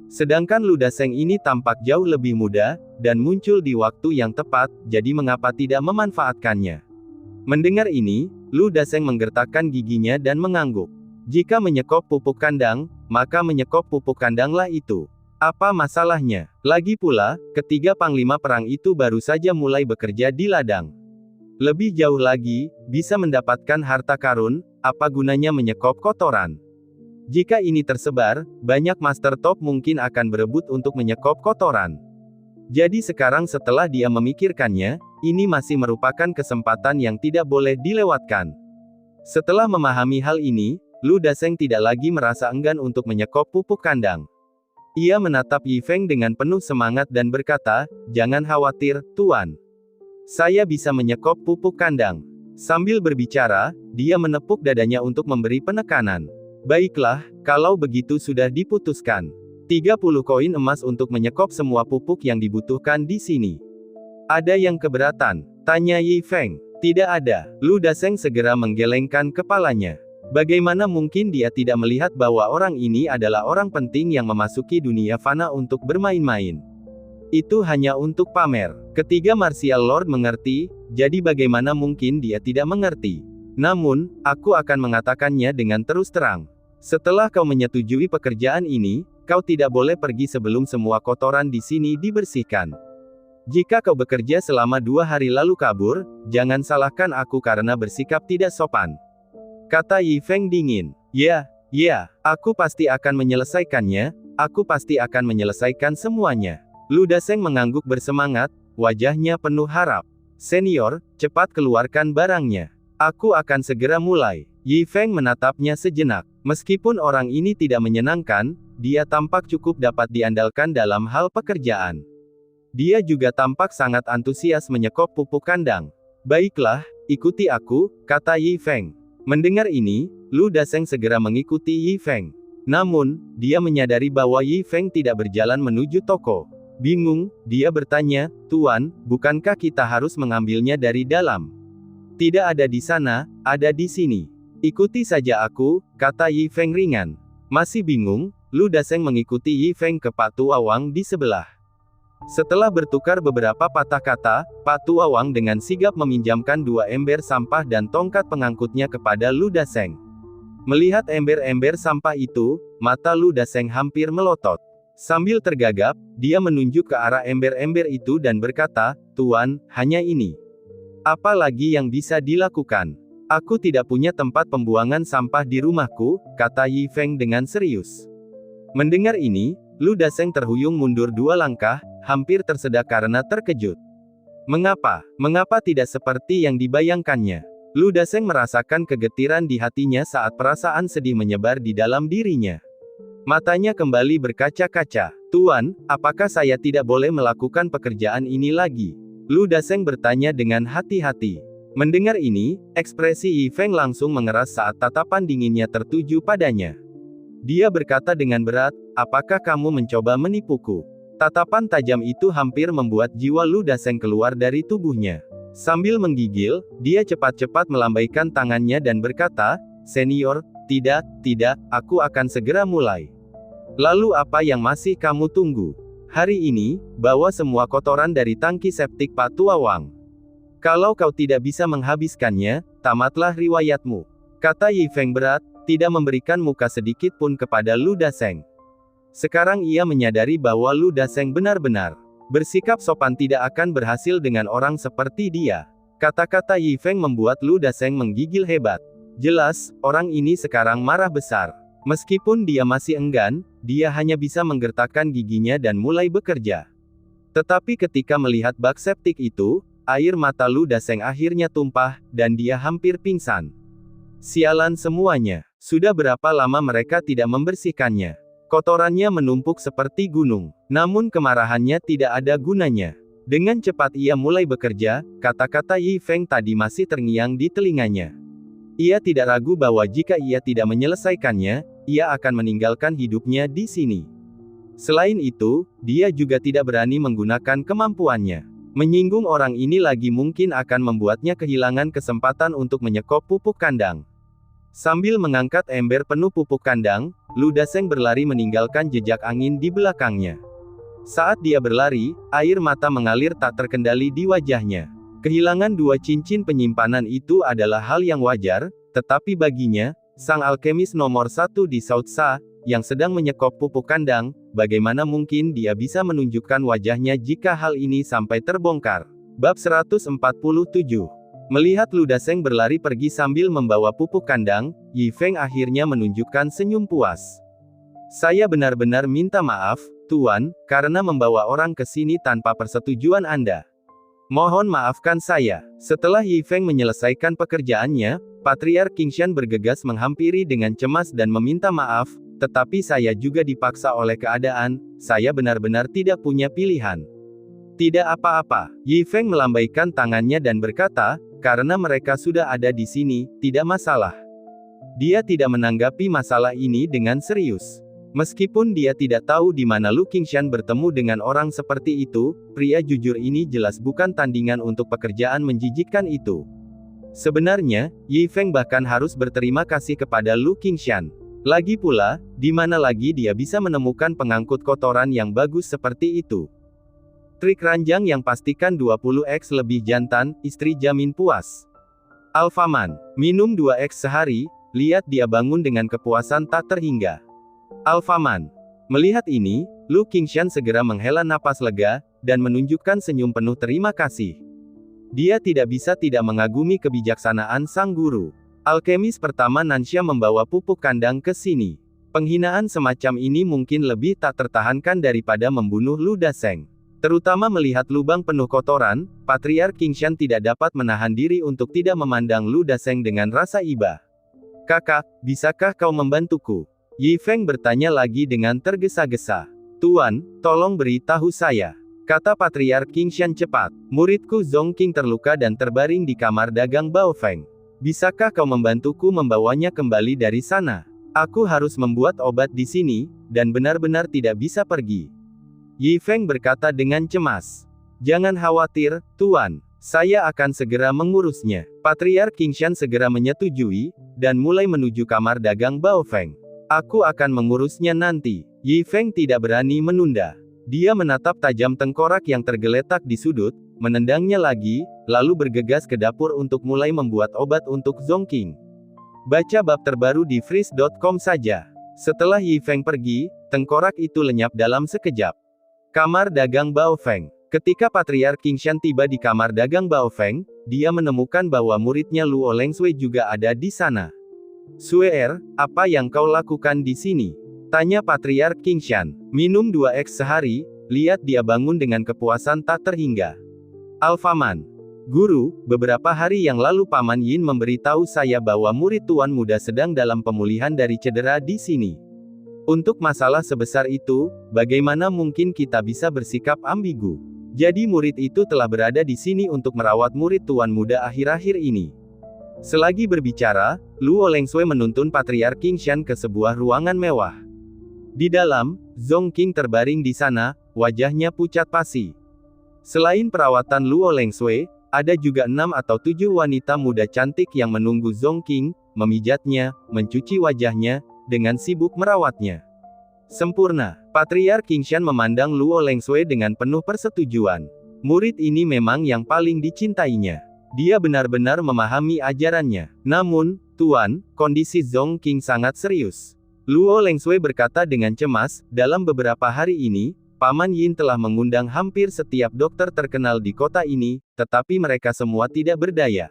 Sedangkan Lu Daseng ini tampak jauh lebih muda, dan muncul di waktu yang tepat, jadi mengapa tidak memanfaatkannya? Mendengar ini, Lu Daseng menggertakkan giginya dan mengangguk. Jika menyekop pupuk kandang, maka menyekop pupuk kandanglah itu. Apa masalahnya? Lagi pula, ketiga panglima perang itu baru saja mulai bekerja di ladang. Lebih jauh lagi, bisa mendapatkan harta karun, apa gunanya menyekop kotoran? Jika ini tersebar, banyak master top mungkin akan berebut untuk menyekop kotoran. Jadi sekarang setelah dia memikirkannya, ini masih merupakan kesempatan yang tidak boleh dilewatkan. Setelah memahami hal ini, Lu Daseng tidak lagi merasa enggan untuk menyekop pupuk kandang. Ia menatap Yi Feng dengan penuh semangat dan berkata, "Jangan khawatir, Tuan. Saya bisa menyekop pupuk kandang." Sambil berbicara, dia menepuk dadanya untuk memberi penekanan. "Baiklah, kalau begitu sudah diputuskan. 30 koin emas untuk menyekop semua pupuk yang dibutuhkan di sini. Ada yang keberatan?" tanya Yi Feng. "Tidak ada." Lu Daseng segera menggelengkan kepalanya. Bagaimana mungkin dia tidak melihat bahwa orang ini adalah orang penting yang memasuki dunia fana untuk bermain-main? Itu hanya untuk pamer. Ketiga Martial Lord mengerti, jadi bagaimana mungkin dia tidak mengerti? Namun, aku akan mengatakannya dengan terus terang. Setelah kau menyetujui pekerjaan ini, kau tidak boleh pergi sebelum semua kotoran di sini dibersihkan. Jika kau bekerja selama 2 hari lalu kabur, jangan salahkan aku karena bersikap tidak sopan," kata Yi Feng dingin. Ya, aku pasti akan menyelesaikannya, aku pasti akan menyelesaikan semuanya." Lu Daseng mengangguk bersemangat, wajahnya penuh harap. Senior, cepat keluarkan barangnya. Aku akan segera mulai. Yi Feng menatapnya sejenak. Meskipun orang ini tidak menyenangkan, dia tampak cukup dapat diandalkan dalam hal pekerjaan. Dia juga tampak sangat antusias menyekop pupuk kandang. Baiklah, ikuti aku, kata Yi Feng. Mendengar ini, Lu Daseng segera mengikuti Yi Feng. Namun, dia menyadari bahwa Yi Feng tidak berjalan menuju toko. Bingung, dia bertanya, "Tuan, bukankah kita harus mengambilnya dari dalam?" "Tidak ada di sana, ada di sini. Ikuti saja aku," kata Yi Feng ringan. Masih bingung, Lu Daseng mengikuti Yi Feng ke Pak Tua Wang di sebelah. Setelah bertukar beberapa patah kata, Pak Tua Wang dengan sigap meminjamkan 2 ember sampah dan tongkat pengangkutnya kepada Lu Daseng. Melihat ember-ember sampah itu, mata Lu Daseng hampir melotot. Sambil tergagap, dia menunjuk ke arah ember-ember itu dan berkata, "Tuan, hanya ini. Apa lagi yang bisa dilakukan? Aku tidak punya tempat pembuangan sampah di rumahku," kata Yi Feng dengan serius. Mendengar ini, Lu Daseng terhuyung mundur 2 langkah, hampir tersedak karena terkejut. Mengapa tidak seperti yang dibayangkannya? Lu Daseng merasakan kegetiran di hatinya saat perasaan sedih menyebar di dalam dirinya. Matanya kembali berkaca-kaca. "Tuan, apakah saya tidak boleh melakukan pekerjaan ini lagi?" Lu Daseng bertanya dengan hati-hati. Mendengar ini, ekspresi Yi Feng langsung mengeras saat tatapan dinginnya tertuju padanya. Dia berkata dengan berat, "Apakah kamu mencoba menipuku?" Tatapan tajam itu hampir membuat jiwa Lu Daseng keluar dari tubuhnya. Sambil menggigil, dia cepat-cepat melambaikan tangannya dan berkata, "Senior, tidak, aku akan segera mulai." "Lalu apa yang masih kamu tunggu? Hari ini, bawa semua kotoran dari tangki septik Pak Tua Wang. Kalau kau tidak bisa menghabiskannya, tamatlah riwayatmu," kata Yi Feng berat, tidak memberikan muka sedikit pun kepada Lu Daseng. Sekarang ia menyadari bahwa Lu Daseng benar-benar bersikap sopan tidak akan berhasil dengan orang seperti dia. Kata-kata Yi Feng membuat Lu Daseng menggigil hebat. Jelas, orang ini sekarang marah besar. Meskipun dia masih enggan, dia hanya bisa menggertakkan giginya dan mulai bekerja. Tetapi ketika melihat bak septik itu, air mata Lu Daseng akhirnya tumpah, dan dia hampir pingsan. Sialan semuanya. Sudah berapa lama mereka tidak membersihkannya? Kotorannya menumpuk seperti gunung. Namun kemarahannya tidak ada gunanya. Dengan cepat ia mulai bekerja, kata-kata Yi Feng tadi masih terngiang di telinganya. Ia tidak ragu bahwa jika ia tidak menyelesaikannya, ia akan meninggalkan hidupnya di sini. Selain itu, dia juga tidak berani menggunakan kemampuannya. Menyinggung orang ini lagi mungkin akan membuatnya kehilangan kesempatan untuk menyekop pupuk kandang. Sambil mengangkat ember penuh pupuk kandang, Lu Daseng berlari meninggalkan jejak angin di belakangnya. Saat dia berlari, air mata mengalir tak terkendali di wajahnya. Kehilangan 2 cincin penyimpanan itu adalah hal yang wajar, tetapi baginya, sang alkemis nomor 1 di South Sa, yang sedang menyekop pupuk kandang, bagaimana mungkin dia bisa menunjukkan wajahnya jika hal ini sampai terbongkar. Bab 147. Melihat Lu Daseng berlari pergi sambil membawa pupuk kandang, Yi Feng akhirnya menunjukkan senyum puas. "Saya benar-benar minta maaf, Tuan, karena membawa orang ke sini tanpa persetujuan Anda. Mohon maafkan saya." Setelah Yi Feng menyelesaikan pekerjaannya, Patriark Qingshan bergegas menghampiri dengan cemas dan meminta maaf, "Tetapi saya juga dipaksa oleh keadaan, saya benar-benar tidak punya pilihan." "Tidak apa-apa." Yi Feng melambaikan tangannya dan berkata, "Karena mereka sudah ada di sini, tidak masalah." Dia tidak menanggapi masalah ini dengan serius. Meskipun dia tidak tahu di mana Lu Qingshan bertemu dengan orang seperti itu, pria jujur ini jelas bukan tandingan untuk pekerjaan menjijikkan itu. Sebenarnya, Yi Feng bahkan harus berterima kasih kepada Lu Qingshan. Lagi pula, di mana lagi dia bisa menemukan pengangkut kotoran yang bagus seperti itu? Trik ranjang yang pastikan 20x lebih jantan, istri jamin puas. Alfaman, minum 2x sehari, lihat dia bangun dengan kepuasan tak terhingga. Alfaman. Melihat ini, Lu Qingshan segera menghela napas lega, dan menunjukkan senyum penuh terima kasih. Dia tidak bisa tidak mengagumi kebijaksanaan sang guru. Alkemis pertama Nansha membawa pupuk kandang ke sini. Penghinaan semacam ini mungkin lebih tak tertahankan daripada membunuh Lu Daseng. Terutama melihat lubang penuh kotoran, Patriark Qingshan tidak dapat menahan diri untuk tidak memandang Lu Dasheng dengan rasa iba. Kakak, bisakah kau membantuku? Yi Feng bertanya lagi dengan tergesa-gesa. Tuan, tolong beritahu saya, kata Patriark Qingshan cepat. Muridku Zongqing terluka dan terbaring di kamar dagang Baofeng. Bisakah kau membantuku membawanya kembali dari sana? Aku harus membuat obat di sini, dan benar-benar tidak bisa pergi. Yi Feng berkata dengan cemas. Jangan khawatir, Tuan. Saya akan segera mengurusnya. Patriark Qingshan segera menyetujui, dan mulai menuju kamar dagang Baofeng. Aku akan mengurusnya nanti. Yi Feng tidak berani menunda. Dia menatap tajam tengkorak yang tergeletak di sudut, menendangnya lagi, lalu bergegas ke dapur untuk mulai membuat obat untuk Zongqing. Baca bab terbaru di freeze.com saja. Setelah Yi Feng pergi, tengkorak itu lenyap dalam sekejap. Kamar dagang Baofeng. Ketika Patriark Qingshan tiba di kamar dagang Baofeng, dia menemukan bahwa muridnya Luo Lengsui juga ada di sana. Suer, apa yang kau lakukan di sini? Tanya Patriark Qingshan. Minum 2x sehari, lihat dia bangun dengan kepuasan tak terhingga. Alfaman. Guru, beberapa hari yang lalu Paman Yin memberitahu saya bahwa murid tuan muda sedang dalam pemulihan dari cedera di sini. Untuk masalah sebesar itu, bagaimana mungkin kita bisa bersikap ambigu? Jadi murid itu telah berada di sini untuk merawat murid tuan muda akhir-akhir ini. Selagi berbicara, Luo Lengsui menuntun Patriark Qingshan ke sebuah ruangan mewah. Di dalam, Zongqing terbaring di sana, wajahnya pucat pasi. Selain perawatan Luo Lengsui, ada juga 6 atau 7 wanita muda cantik yang menunggu Zongqing, memijatnya, mencuci wajahnya, dengan sibuk merawatnya. Sempurna. Patriark Qingshan memandang Luo Lengsui dengan penuh persetujuan. Murid ini memang yang paling dicintainya. Dia benar-benar memahami ajarannya. Namun, Tuan, kondisi Zongqing sangat serius. Luo Lengsui berkata dengan cemas, dalam beberapa hari ini, Paman Yin telah mengundang hampir setiap dokter terkenal di kota ini, tetapi mereka semua tidak berdaya.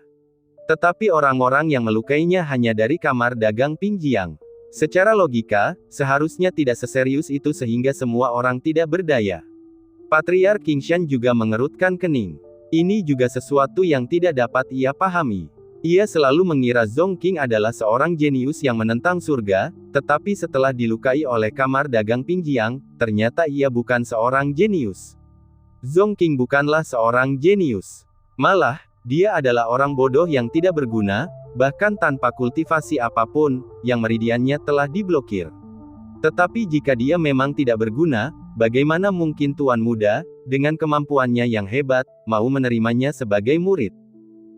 Tetapi orang-orang yang melukainya hanya dari kamar dagang Pingjiang. Secara logika, seharusnya tidak seserius itu sehingga semua orang tidak berdaya. Patriark Qingshan juga mengerutkan kening. Ini juga sesuatu yang tidak dapat ia pahami. Ia selalu mengira Zongqing adalah seorang jenius yang menentang surga, tetapi setelah dilukai oleh kamar dagang Pingjiang, ternyata ia bukan seorang jenius. Zongqing bukanlah seorang jenius. Malah, dia adalah orang bodoh yang tidak berguna, bahkan tanpa kultivasi apapun, yang meridiannya telah diblokir. Tetapi jika dia memang tidak berguna, bagaimana mungkin tuan muda, dengan kemampuannya yang hebat, mau menerimanya sebagai murid?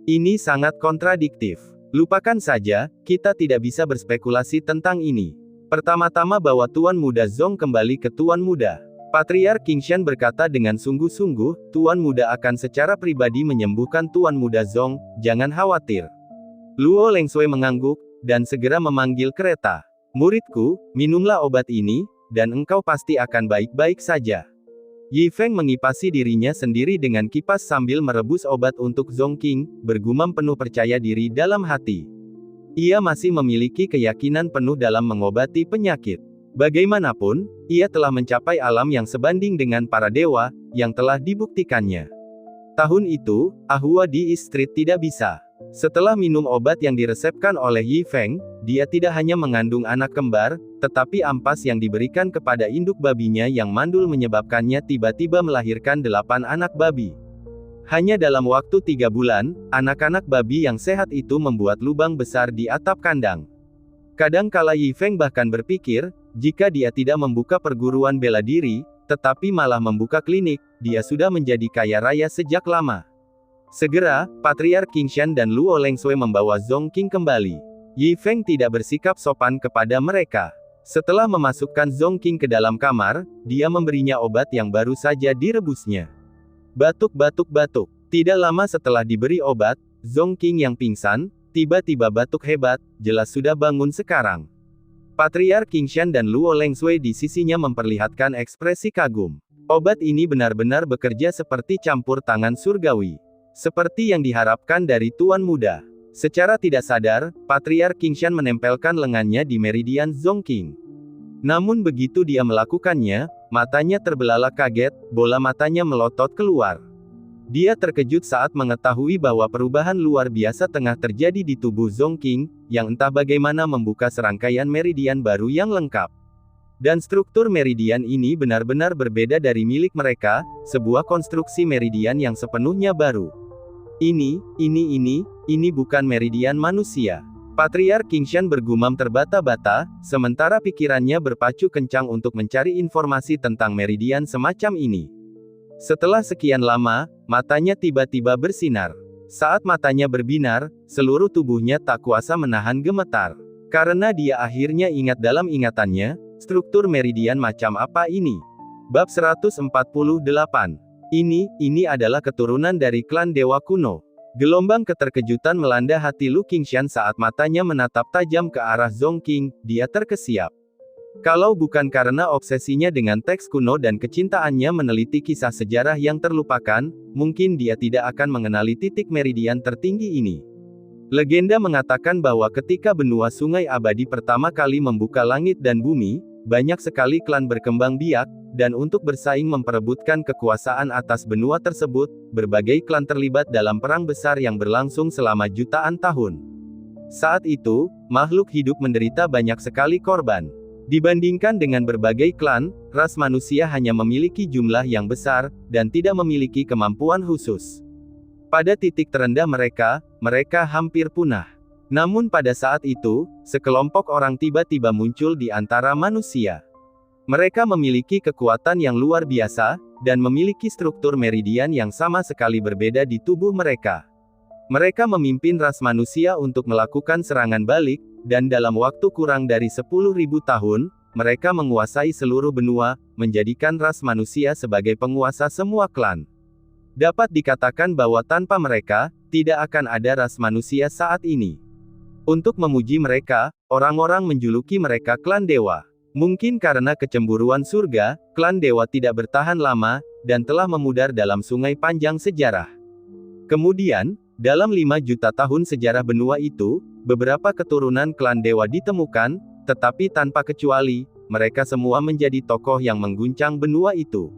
Ini sangat kontradiktif. Lupakan saja, kita tidak bisa berspekulasi tentang ini. Pertama-tama bawa tuan muda Zong kembali ke tuan muda. Patriark Qingshan berkata dengan sungguh-sungguh, tuan muda akan secara pribadi menyembuhkan tuan muda Zong, jangan khawatir. Luo Lengsui mengangguk, dan segera memanggil kereta. Muridku, minumlah obat ini, dan engkau pasti akan baik-baik saja. Yi Feng mengipasi dirinya sendiri dengan kipas sambil merebus obat untuk Zongqing, bergumam penuh percaya diri dalam hati. Ia masih memiliki keyakinan penuh dalam mengobati penyakit. Bagaimanapun, ia telah mencapai alam yang sebanding dengan para dewa, yang telah dibuktikannya. Tahun itu, Ahua di East Street tidak bisa. Setelah minum obat yang diresepkan oleh Yi Feng, dia tidak hanya mengandung anak kembar, tetapi ampas yang diberikan kepada induk babinya yang mandul menyebabkannya tiba-tiba melahirkan 8 anak babi. Hanya dalam waktu 3 bulan, anak-anak babi yang sehat itu membuat lubang besar di atap kandang. Kadang-kala Yi Feng bahkan berpikir, jika dia tidak membuka perguruan bela diri, tetapi malah membuka klinik, dia sudah menjadi kaya raya sejak lama. Segera, Patriark Qingshan dan Luo Lengsui membawa Zongqing kembali. Yi Feng tidak bersikap sopan kepada mereka. Setelah memasukkan Zongqing ke dalam kamar, dia memberinya obat yang baru saja direbusnya. Batuk-batuk-batuk. Tidak lama setelah diberi obat, Zongqing yang pingsan, tiba-tiba batuk hebat, jelas sudah bangun sekarang. Patriark Qingshan dan Luo Lengsui di sisinya memperlihatkan ekspresi kagum. Obat ini benar-benar bekerja seperti campur tangan surgawi. Seperti yang diharapkan dari tuan muda. Secara tidak sadar, Patriark Qingshan menempelkan lengannya di meridian Zongqing. Namun begitu dia melakukannya, matanya terbelalak kaget, bola matanya melotot keluar. Dia terkejut saat mengetahui bahwa perubahan luar biasa tengah terjadi di tubuh Zhongqing, yang entah bagaimana membuka serangkaian meridian baru yang lengkap. Dan struktur meridian ini benar-benar berbeda dari milik mereka, sebuah konstruksi meridian yang sepenuhnya baru. Ini bukan meridian manusia. Patriark Qingshan bergumam terbata-bata, sementara pikirannya berpacu kencang untuk mencari informasi tentang meridian semacam ini. Setelah sekian lama, matanya tiba-tiba bersinar. Saat matanya berbinar, seluruh tubuhnya tak kuasa menahan gemetar. Karena dia akhirnya ingat dalam ingatannya, struktur meridian macam apa ini? Bab 148. Ini adalah keturunan dari klan Dewa Kuno. Gelombang keterkejutan melanda hati Lu Qingshan saat matanya menatap tajam ke arah Zhongqing, dia terkesiap. Kalau bukan karena obsesinya dengan teks kuno dan kecintaannya meneliti kisah sejarah yang terlupakan, mungkin dia tidak akan mengenali titik meridian tertinggi ini. Legenda mengatakan bahwa ketika benua Sungai Abadi pertama kali membuka langit dan bumi, banyak sekali klan berkembang biak, dan untuk bersaing memperebutkan kekuasaan atas benua tersebut, berbagai klan terlibat dalam perang besar yang berlangsung selama jutaan tahun. Saat itu, makhluk hidup menderita banyak sekali korban. Dibandingkan dengan berbagai klan, ras manusia hanya memiliki jumlah yang besar, dan tidak memiliki kemampuan khusus. Pada titik terendah mereka hampir punah. Namun pada saat itu, sekelompok orang tiba-tiba muncul di antara manusia. Mereka memiliki kekuatan yang luar biasa, dan memiliki struktur meridian yang sama sekali berbeda di tubuh mereka. Mereka memimpin ras manusia untuk melakukan serangan balik, dan dalam waktu kurang dari 10.000 tahun, mereka menguasai seluruh benua, menjadikan ras manusia sebagai penguasa semua klan. Dapat dikatakan bahwa tanpa mereka, tidak akan ada ras manusia saat ini. Untuk memuji mereka, orang-orang menjuluki mereka klan dewa. Mungkin karena kecemburuan surga, klan dewa tidak bertahan lama, dan telah memudar dalam sungai panjang sejarah. Kemudian, dalam 5 juta tahun sejarah benua itu, beberapa keturunan klan dewa ditemukan, tetapi tanpa kecuali, mereka semua menjadi tokoh yang mengguncang benua itu.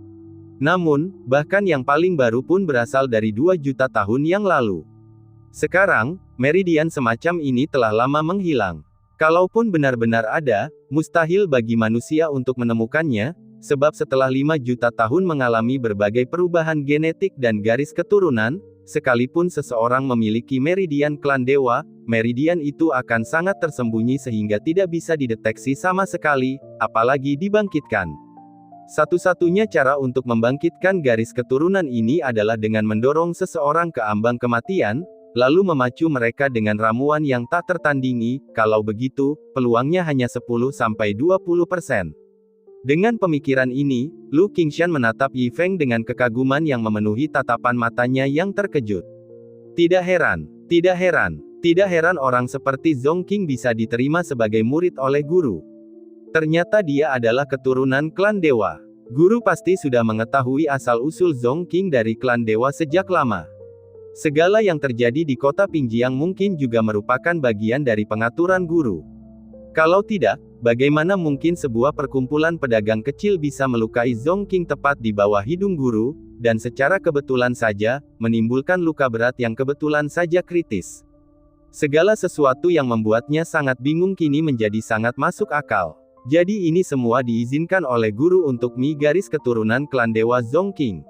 Namun, bahkan yang paling baru pun berasal dari 2 juta tahun yang lalu. Sekarang, meridian semacam ini telah lama menghilang. Kalaupun benar-benar ada, mustahil bagi manusia untuk menemukannya, sebab setelah 5 juta tahun mengalami berbagai perubahan genetik dan garis keturunan, sekalipun seseorang memiliki meridian klan dewa, meridian itu akan sangat tersembunyi sehingga tidak bisa dideteksi sama sekali, apalagi dibangkitkan. Satu-satunya cara untuk membangkitkan garis keturunan ini adalah dengan mendorong seseorang ke ambang kematian, lalu memacu mereka dengan ramuan yang tak tertandingi. Kalau begitu, peluangnya hanya 10–20%. Dengan pemikiran ini, Lu Qingshan menatap Yi Feng dengan kekaguman yang memenuhi tatapan matanya yang terkejut. Tidak heran orang seperti Zhongqing bisa diterima sebagai murid oleh guru. Ternyata dia adalah keturunan klan dewa. Guru pasti sudah mengetahui asal-usul Zhongqing dari klan dewa sejak lama. Segala yang terjadi di kota Pingjiang mungkin juga merupakan bagian dari pengaturan guru. Kalau tidak, bagaimana mungkin sebuah perkumpulan pedagang kecil bisa melukai Zhongqing tepat di bawah hidung guru, dan secara kebetulan saja, menimbulkan luka berat yang kebetulan saja kritis. Segala sesuatu yang membuatnya sangat bingung kini menjadi sangat masuk akal. Jadi ini semua diizinkan oleh guru untuk garis keturunan klan dewa Zhongqing.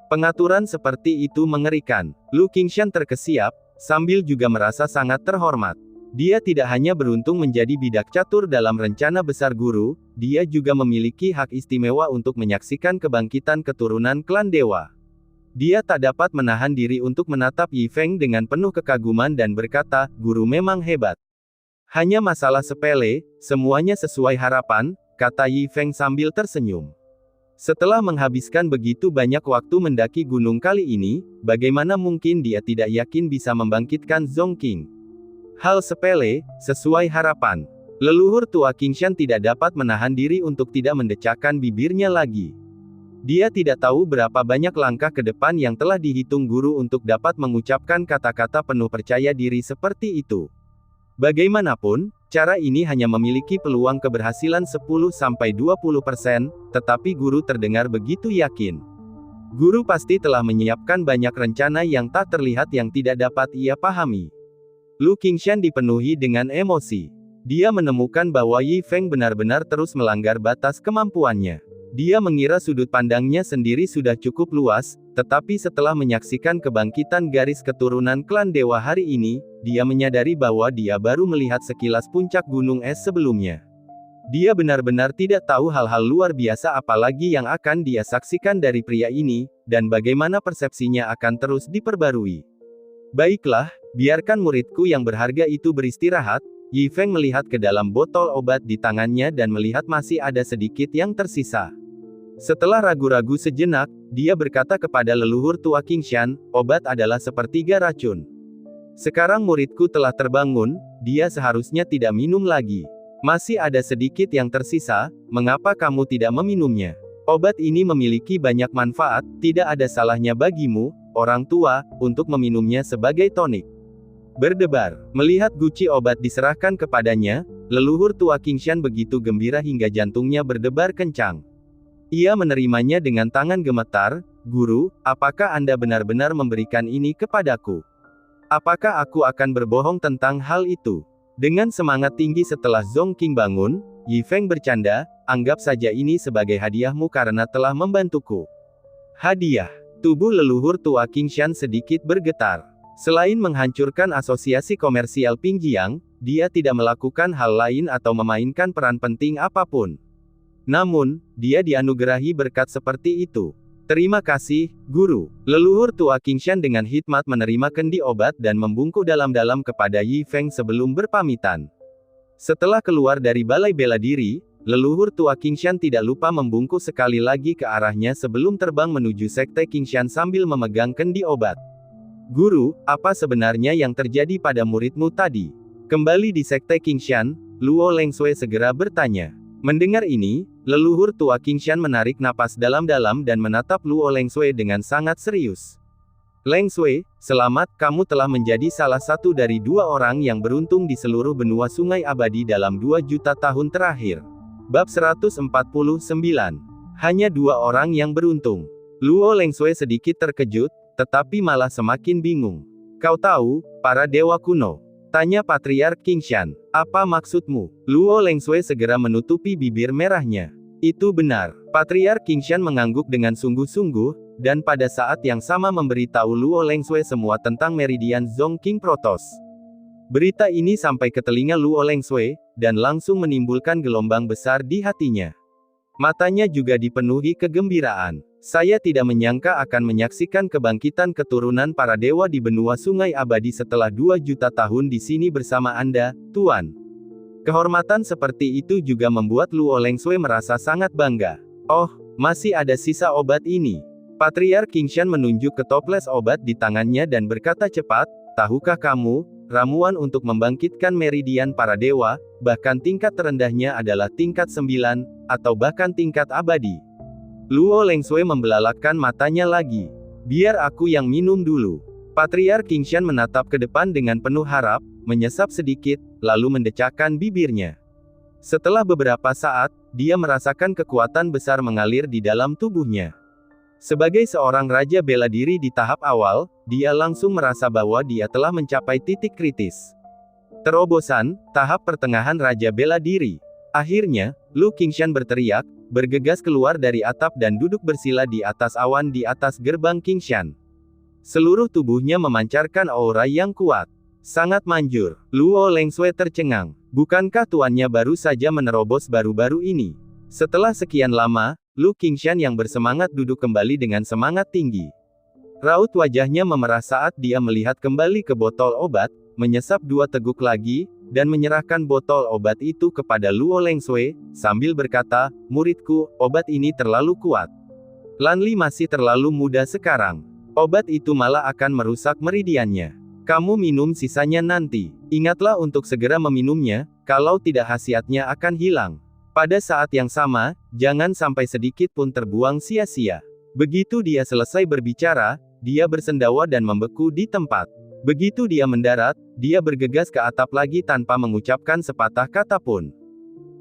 Pengaturan seperti itu mengerikan. Lu Qingshan terkesiap, sambil juga merasa sangat terhormat. Dia tidak hanya beruntung menjadi bidak catur dalam rencana besar guru, dia juga memiliki hak istimewa untuk menyaksikan kebangkitan keturunan klan dewa. Dia tak dapat menahan diri untuk menatap Yi Feng dengan penuh kekaguman dan berkata, "Guru memang hebat. Hanya masalah sepele, semuanya sesuai harapan," kata Yi Feng sambil tersenyum. Setelah menghabiskan begitu banyak waktu mendaki gunung kali ini, bagaimana mungkin dia tidak yakin bisa membangkitkan Zhongqing? Hal sepele, sesuai harapan. Leluhur tua Qingshan tidak dapat menahan diri untuk tidak mendecakkan bibirnya lagi. Dia tidak tahu berapa banyak langkah ke depan yang telah dihitung guru untuk dapat mengucapkan kata-kata penuh percaya diri seperti itu. Bagaimanapun, Cara ini hanya memiliki peluang keberhasilan 10-20%, tetapi guru terdengar begitu yakin. Guru pasti telah menyiapkan banyak rencana yang tak terlihat yang tidak dapat ia pahami. Lu Qingshan dipenuhi dengan emosi. Dia menemukan bahwa Yi Feng benar-benar terus melanggar batas kemampuannya. Dia mengira sudut pandangnya sendiri sudah cukup luas, tetapi setelah menyaksikan kebangkitan garis keturunan klan dewa hari ini, dia menyadari bahwa dia baru melihat sekilas puncak gunung es sebelumnya. Dia benar-benar tidak tahu hal-hal luar biasa apalagi yang akan dia saksikan dari pria ini, dan bagaimana persepsinya akan terus diperbarui. Baiklah, biarkan muridku yang berharga itu beristirahat. Yi Feng melihat ke dalam botol obat di tangannya dan melihat masih ada sedikit yang tersisa. Setelah ragu-ragu sejenak, dia berkata kepada leluhur tua Qingshan, obat adalah sepertiga racun. Sekarang muridku telah terbangun, dia seharusnya tidak minum lagi. Masih ada sedikit yang tersisa, mengapa kamu tidak meminumnya? Obat ini memiliki banyak manfaat, tidak ada salahnya bagimu, orang tua, untuk meminumnya sebagai tonik. Berdebar, melihat guci obat diserahkan kepadanya, leluhur tua Qingshan begitu gembira hingga jantungnya berdebar kencang. Ia menerimanya dengan tangan gemetar, "Guru, apakah Anda benar-benar memberikan ini kepadaku? Apakah aku akan berbohong tentang hal itu?" Dengan semangat tinggi setelah Zhong Qing bangun, Yi Feng bercanda, "Anggap saja ini sebagai hadiahmu karena telah membantuku." Hadiah. Tubuh leluhur tua Qingshan sedikit bergetar. Selain menghancurkan asosiasi komersial Pingjiang, dia tidak melakukan hal lain atau memainkan peran penting apapun. Namun, dia dianugerahi berkat seperti itu. "Terima kasih, Guru." Leluhur tua Qingshan dengan hikmat menerima kendi obat dan membungkuk dalam-dalam kepada Yi Feng sebelum berpamitan. Setelah keluar dari balai bela diri, leluhur tua Qingshan tidak lupa membungkuk sekali lagi ke arahnya sebelum terbang menuju sekte Qingshan sambil memegang kendi obat. "Guru, apa sebenarnya yang terjadi pada muridmu tadi?" Kembali di sekte Qingshan, Luo Lengsui segera bertanya. Mendengar ini, leluhur tua Qingshan menarik napas dalam-dalam dan menatap Luo Lengsui dengan sangat serius. "Lengsui, selamat, kamu telah menjadi salah satu dari 2 orang yang beruntung di seluruh benua Sungai Abadi dalam 2 juta tahun terakhir." Bab 149. Hanya 2 orang yang beruntung. Luo Lengsui sedikit terkejut, tetapi malah semakin bingung. "Kau tahu, para dewa kuno?" tanya Patriark Qingshan. "Apa maksudmu?" Luo Lengsui segera menutupi bibir merahnya. "Itu benar." Patriark Qingshan mengangguk dengan sungguh-sungguh, dan pada saat yang sama memberitahu Luo Lengsui semua tentang meridian Zhong Qing Protos. Berita ini sampai ke telinga Luo Lengsui, dan langsung menimbulkan gelombang besar di hatinya. Matanya juga dipenuhi kegembiraan. "Saya tidak menyangka akan menyaksikan kebangkitan keturunan para dewa di benua Sungai Abadi setelah 2 juta tahun di sini bersama Anda, Tuan." Kehormatan seperti itu juga membuat Luo Lengsui merasa sangat bangga. "Oh, masih ada sisa obat ini." Patriark Qingshan menunjuk ke toples obat di tangannya dan berkata cepat, "Tahukah kamu, ramuan untuk membangkitkan meridian para dewa, bahkan tingkat terendahnya adalah tingkat 9, atau bahkan tingkat abadi." Luo Lengsui membelalakkan matanya lagi. "Biar aku yang minum dulu." Patriark Qingshan menatap ke depan dengan penuh harap, menyesap sedikit, lalu mendecakkan bibirnya. Setelah beberapa saat, dia merasakan kekuatan besar mengalir di dalam tubuhnya. Sebagai seorang raja bela diri di tahap awal, dia langsung merasa bahwa dia telah mencapai titik kritis. Terobosan, tahap pertengahan raja bela diri. Akhirnya, Lu Qingshan berteriak, bergegas keluar dari atap dan duduk bersila di atas awan di atas gerbang Qingshan. Seluruh tubuhnya memancarkan aura yang kuat. Sangat manjur. Luo Lengsui tercengang. Bukankah tuannya baru saja menerobos baru-baru ini? Setelah sekian lama, Lu Qingshan yang bersemangat duduk kembali dengan semangat tinggi. Raut wajahnya memerah saat dia melihat kembali ke botol obat, menyesap 2 teguk lagi, dan menyerahkan botol obat itu kepada Luo Lengsui, sambil berkata, "Muridku, obat ini terlalu kuat. Lanli masih terlalu muda sekarang. Obat itu malah akan merusak meridiannya. Kamu minum sisanya nanti. Ingatlah untuk segera meminumnya, kalau tidak khasiatnya akan hilang. Pada saat yang sama, jangan sampai sedikit pun terbuang sia-sia." Begitu dia selesai berbicara, dia bersendawa dan membeku di tempat. Begitu dia mendarat, dia bergegas ke atap lagi tanpa mengucapkan sepatah kata pun.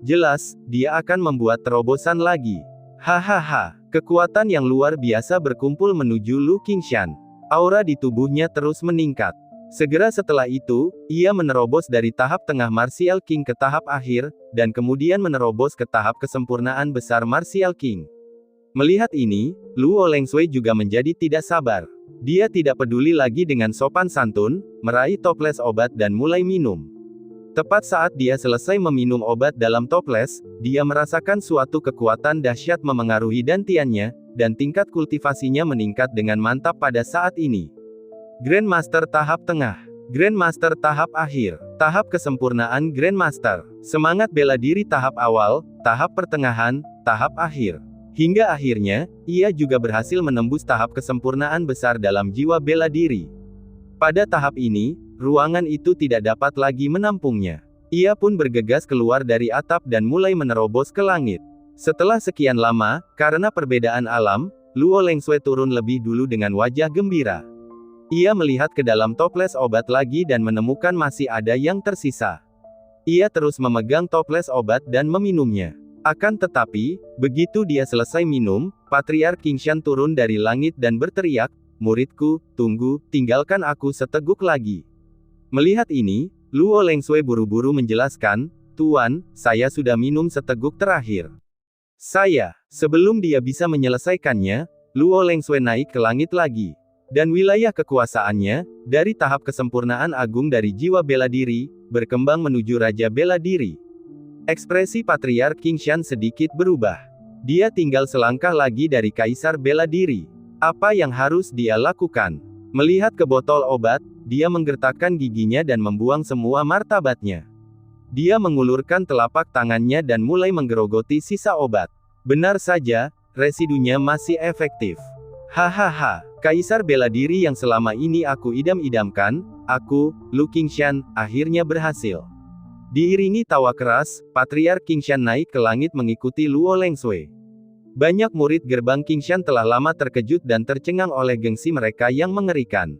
Jelas, dia akan membuat terobosan lagi. Hahaha, kekuatan yang luar biasa berkumpul menuju Lu Qingshan. Aura di tubuhnya terus meningkat. Segera setelah itu, ia menerobos dari tahap tengah Martial King ke tahap akhir, dan kemudian menerobos ke tahap kesempurnaan besar Martial King. Melihat ini, Luo Lengsui juga menjadi tidak sabar. Dia tidak peduli lagi dengan sopan santun, meraih toples obat dan mulai minum. Tepat saat dia selesai meminum obat dalam toples, dia merasakan suatu kekuatan dahsyat memengaruhi dantiannya, dan tingkat kultivasinya meningkat dengan mantap pada saat ini. Grandmaster tahap tengah, Grandmaster tahap akhir, tahap kesempurnaan Grandmaster, semangat bela diri tahap awal, tahap pertengahan, tahap akhir. Hingga akhirnya, ia juga berhasil menembus tahap kesempurnaan besar dalam jiwa bela diri. Pada tahap ini, ruangan itu tidak dapat lagi menampungnya. Ia pun bergegas keluar dari atap dan mulai menerobos ke langit. Setelah sekian lama, karena perbedaan alam, Luo Lengsui turun lebih dulu dengan wajah gembira. Ia melihat ke dalam toples obat lagi dan menemukan masih ada yang tersisa. Ia terus memegang toples obat dan meminumnya. Akan tetapi, begitu dia selesai minum, Patriark Qingshan turun dari langit dan berteriak, "Muridku, tunggu, tinggalkan aku seteguk lagi." Melihat ini, Luo Lengsui buru-buru menjelaskan, "Tuan, saya sudah minum seteguk terakhir." Sebelum dia bisa menyelesaikannya, Luo Lengsui naik ke langit lagi. Dan wilayah kekuasaannya, dari tahap kesempurnaan agung dari jiwa bela diri, berkembang menuju Raja Bela Diri. Ekspresi Patriark Qingshan sedikit berubah. Dia tinggal selangkah lagi dari Kaisar Bela Diri. Apa yang harus dia lakukan? Melihat ke botol obat, dia menggertakkan giginya dan membuang semua martabatnya. Dia mengulurkan telapak tangannya dan mulai menggerogoti sisa obat. Benar saja, residunya masih efektif. Hahaha, Kaisar Bela Diri yang selama ini aku idam-idamkan, aku, Lu Qingshan, akhirnya berhasil. Diiringi tawa keras, Patriark Qingshan naik ke langit mengikuti Luo Lengsui. Banyak murid gerbang Qingshan telah lama terkejut dan tercengang oleh gengsi mereka yang mengerikan.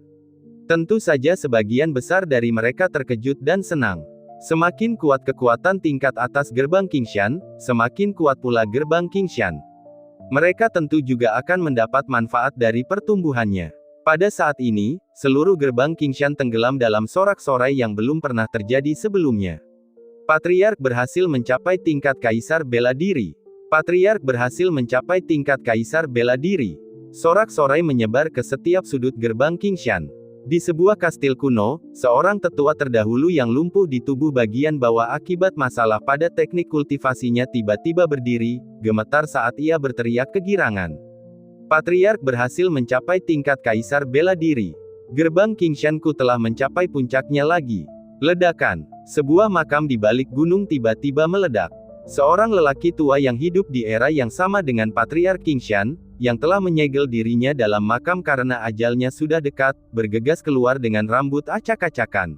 Tentu saja sebagian besar dari mereka terkejut dan senang. Semakin kuat kekuatan tingkat atas gerbang Qingshan, semakin kuat pula gerbang Qingshan. Mereka tentu juga akan mendapat manfaat dari pertumbuhannya. Pada saat ini, seluruh gerbang Qingshan tenggelam dalam sorak-sorai yang belum pernah terjadi sebelumnya. Patriark berhasil mencapai tingkat Kaisar Bela Diri. Patriark berhasil mencapai tingkat Kaisar Bela Diri. Sorak-sorai menyebar ke setiap sudut gerbang Qingshan. Di sebuah kastil kuno, seorang tetua terdahulu yang lumpuh di tubuh bagian bawah akibat masalah pada teknik kultivasinya tiba-tiba berdiri, gemetar saat ia berteriak kegirangan. Patriark berhasil mencapai tingkat Kaisar Bela Diri. Gerbang Qingshanku telah mencapai puncaknya lagi. Ledakan. Sebuah makam di balik gunung tiba-tiba meledak. Seorang lelaki tua yang hidup di era yang sama dengan Patriark Qingshan, yang telah menyegel dirinya dalam makam karena ajalnya sudah dekat, bergegas keluar dengan rambut acak-acakan.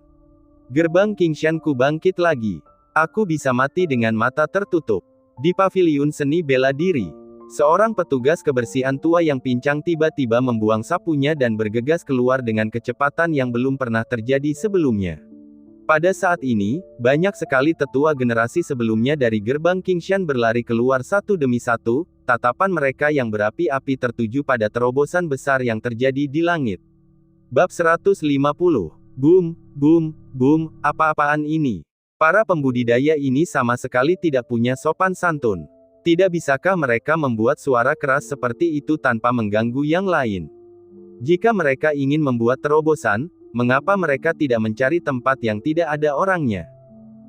Gerbang Qingshanku bangkit lagi. Aku bisa mati dengan mata tertutup. Di paviliun seni bela diri, seorang petugas kebersihan tua yang pincang tiba-tiba membuang sapunya dan bergegas keluar dengan kecepatan yang belum pernah terjadi sebelumnya. Pada saat ini, banyak sekali tetua generasi sebelumnya dari gerbang Qingshan berlari keluar satu demi satu, tatapan mereka yang berapi-api tertuju pada terobosan besar yang terjadi di langit. Bab 150. Boom, boom, boom, apa-apaan ini? Para pembudidaya ini sama sekali tidak punya sopan santun. Tidak bisakah mereka membuat suara keras seperti itu tanpa mengganggu yang lain? Jika mereka ingin membuat terobosan, mengapa mereka tidak mencari tempat yang tidak ada orangnya?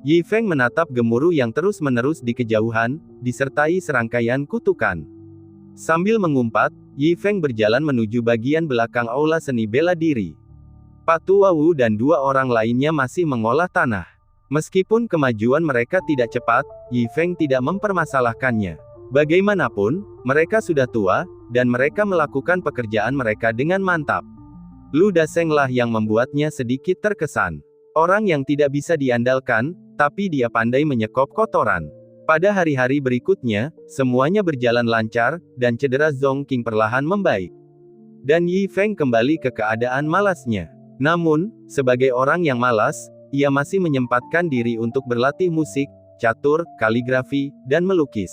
Yi Feng menatap gemuruh yang terus-menerus di kejauhan, disertai serangkaian kutukan. Sambil mengumpat, Yi Feng berjalan menuju bagian belakang aula seni bela diri. Patua Wu dan dua orang lainnya masih mengolah tanah. Meskipun kemajuan mereka tidak cepat, Yi Feng tidak mempermasalahkannya. Bagaimanapun, mereka sudah tua, dan mereka melakukan pekerjaan mereka dengan mantap. Lu Daseng lah yang membuatnya sedikit terkesan. Orang yang tidak bisa diandalkan, tapi dia pandai menyekop kotoran. Pada hari-hari berikutnya, semuanya berjalan lancar, dan cedera Zhong Qing perlahan membaik. Dan Yi Feng kembali ke keadaan malasnya. Namun, sebagai orang yang malas, ia masih menyempatkan diri untuk berlatih musik, catur, kaligrafi, dan melukis.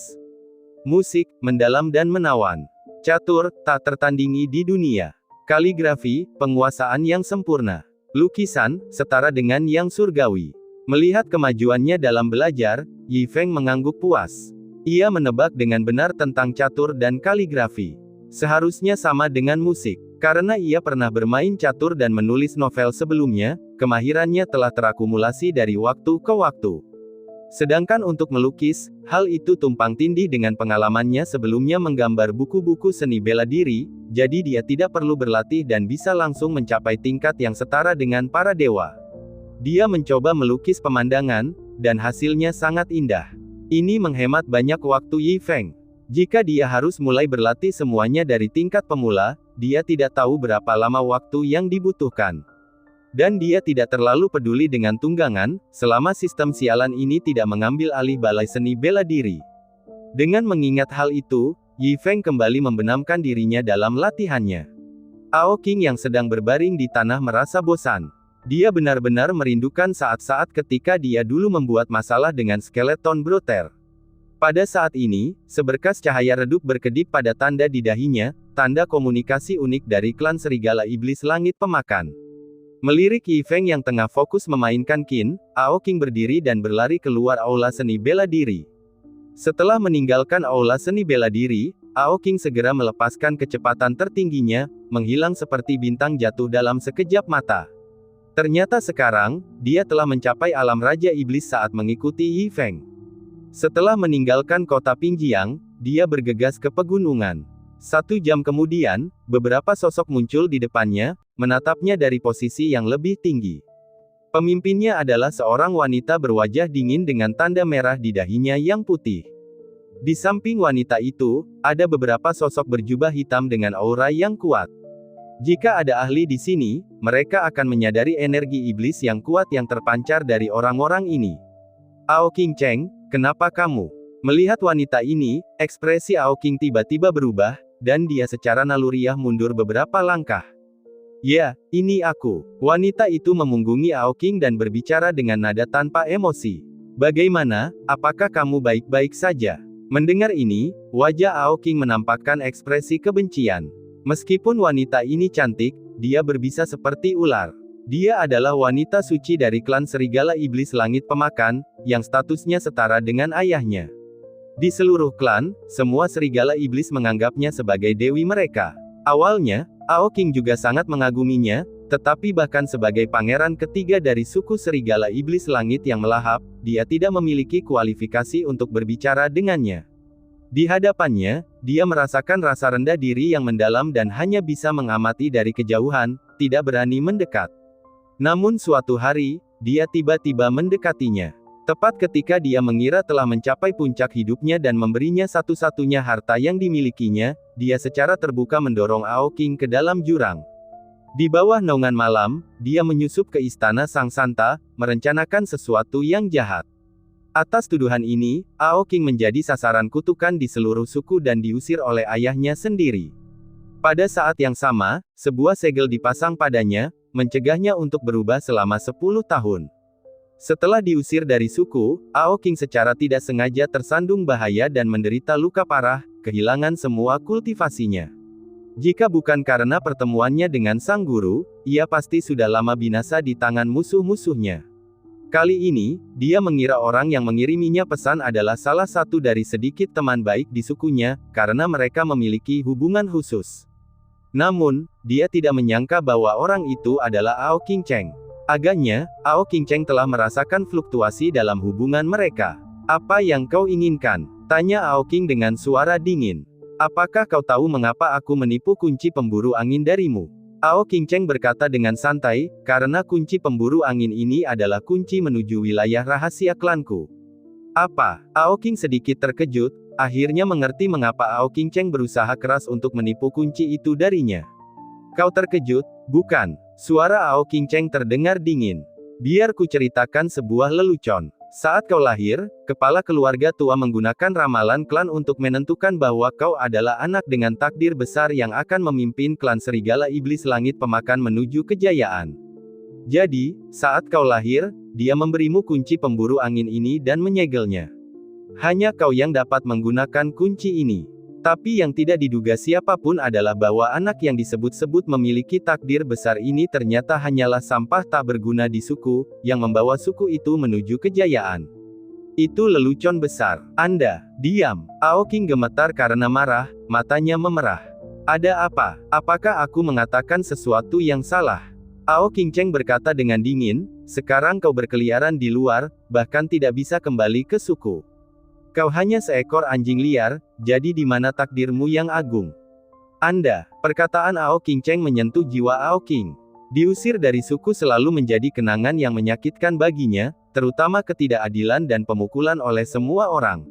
Musik, mendalam dan menawan. Catur, tak tertandingi di dunia. Kaligrafi, penguasaan yang sempurna. Lukisan, setara dengan yang surgawi. Melihat kemajuannya dalam belajar, Yi Feng mengangguk puas. Ia menebak dengan benar tentang catur dan kaligrafi. Seharusnya sama dengan musik. Karena ia pernah bermain catur dan menulis novel sebelumnya, kemahirannya telah terakumulasi dari waktu ke waktu. Sedangkan untuk melukis, hal itu tumpang tindih dengan pengalamannya sebelumnya menggambar buku-buku seni bela diri, jadi dia tidak perlu berlatih dan bisa langsung mencapai tingkat yang setara dengan para dewa. Dia mencoba melukis pemandangan, dan hasilnya sangat indah. Ini menghemat banyak waktu Yi Feng. Jika dia harus mulai berlatih semuanya dari tingkat pemula, dia tidak tahu berapa lama waktu yang dibutuhkan. Dan dia tidak terlalu peduli dengan tunggangan, selama sistem sialan ini tidak mengambil alih balai seni bela diri. Dengan mengingat hal itu, Yi Feng kembali membenamkan dirinya dalam latihannya. Ao Qing yang sedang berbaring di tanah merasa bosan. Dia benar-benar merindukan saat-saat ketika dia dulu membuat masalah dengan skeleton Brother. Pada saat ini, seberkas cahaya redup berkedip pada tanda di dahinya, tanda komunikasi unik dari klan Serigala Iblis Langit Pemakan. Melirik Yi Feng yang tengah fokus memainkan Qin, Ao Qing berdiri dan berlari keluar aula seni bela diri. Setelah meninggalkan aula seni bela diri, Ao Qing segera melepaskan kecepatan tertingginya, menghilang seperti bintang jatuh dalam sekejap mata. Ternyata sekarang, dia telah mencapai alam Raja Iblis saat mengikuti Yi Feng. Setelah meninggalkan kota Pingjiang, dia bergegas ke pegunungan. 1 jam kemudian, beberapa sosok muncul di depannya, menatapnya dari posisi yang lebih tinggi. Pemimpinnya adalah seorang wanita berwajah dingin dengan tanda merah di dahinya yang putih. Di samping wanita itu, ada beberapa sosok berjubah hitam dengan aura yang kuat. Jika ada ahli di sini, mereka akan menyadari energi iblis yang kuat yang terpancar dari orang-orang ini. Ao Qing Cheng, kenapa kamu? Melihat wanita ini, ekspresi Ao Qing tiba-tiba berubah, dan dia secara naluriah mundur beberapa langkah. Ya, ini aku. Wanita itu memunggungi Ao Qing dan berbicara dengan nada tanpa emosi. Bagaimana, apakah kamu baik-baik saja? Mendengar ini, wajah Ao Qing menampakkan ekspresi kebencian. Meskipun wanita ini cantik, dia berbisa seperti ular. Dia adalah wanita suci dari klan Serigala Iblis Langit Pemakan, yang statusnya setara dengan ayahnya. Di seluruh klan, semua Serigala Iblis menganggapnya sebagai dewi mereka. Awalnya, Ao Qing juga sangat mengaguminya, tetapi bahkan sebagai pangeran ketiga dari suku Serigala Iblis Langit yang melahap, dia tidak memiliki kualifikasi untuk berbicara dengannya. Di hadapannya, dia merasakan rasa rendah diri yang mendalam dan hanya bisa mengamati dari kejauhan, tidak berani mendekat. Namun suatu hari, dia tiba-tiba mendekatinya. Tepat ketika dia mengira telah mencapai puncak hidupnya dan memberinya satu-satunya harta yang dimilikinya, dia secara terbuka mendorong Ao Qing ke dalam jurang. Di bawah naungan malam, dia menyusup ke istana Sang Santa, merencanakan sesuatu yang jahat. Atas tuduhan ini, Ao Qing menjadi sasaran kutukan di seluruh suku dan diusir oleh ayahnya sendiri. Pada saat yang sama, sebuah segel dipasang padanya, mencegahnya untuk berubah selama 10 tahun. Setelah diusir dari suku, Ao Qing secara tidak sengaja tersandung bahaya dan menderita luka parah, kehilangan semua kultivasinya. Jika bukan karena pertemuannya dengan sang guru, ia pasti sudah lama binasa di tangan musuh-musuhnya. Kali ini, dia mengira orang yang mengiriminya pesan adalah salah satu dari sedikit teman baik di sukunya, karena mereka memiliki hubungan khusus. Namun, dia tidak menyangka bahwa orang itu adalah Ao Qing Cheng. Agaknya, Ao Qing Cheng telah merasakan fluktuasi dalam hubungan mereka. Apa yang kau inginkan? Tanya Ao Qing dengan suara dingin. Apakah kau tahu mengapa aku menipu kunci pemburu angin darimu? Ao Qing Cheng berkata dengan santai, karena kunci pemburu angin ini adalah kunci menuju wilayah rahasia klanku. Apa? Ao Qing sedikit terkejut, akhirnya mengerti mengapa Ao Qing Cheng berusaha keras untuk menipu kunci itu darinya. Kau terkejut, bukan? Suara Ao Qing Cheng terdengar dingin. Biar ku ceritakan sebuah lelucon. Saat kau lahir, kepala keluarga tua menggunakan ramalan klan untuk menentukan bahwa kau adalah anak dengan takdir besar yang akan memimpin klan Serigala Iblis Langit Pemakan menuju kejayaan. Jadi, saat kau lahir, dia memberimu kunci pemburu angin ini dan menyegelnya. Hanya kau yang dapat menggunakan kunci ini. Tapi yang tidak diduga siapapun adalah bahwa anak yang disebut-sebut memiliki takdir besar ini ternyata hanyalah sampah tak berguna di suku, yang membawa suku itu menuju kejayaan. Itu lelucon besar. Anda, diam. Aoking gemetar karena marah, matanya memerah. Ada apa? Apakah aku mengatakan sesuatu yang salah? Ao Qingcheng berkata dengan dingin, sekarang kau berkeliaran di luar, bahkan tidak bisa kembali ke suku. Kau hanya seekor anjing liar, jadi di mana takdirmu yang agung? Anda, perkataan Ao Qingcheng menyentuh jiwa Ao Qing. Diusir dari suku selalu menjadi kenangan yang menyakitkan baginya, terutama ketidakadilan dan pemukulan oleh semua orang.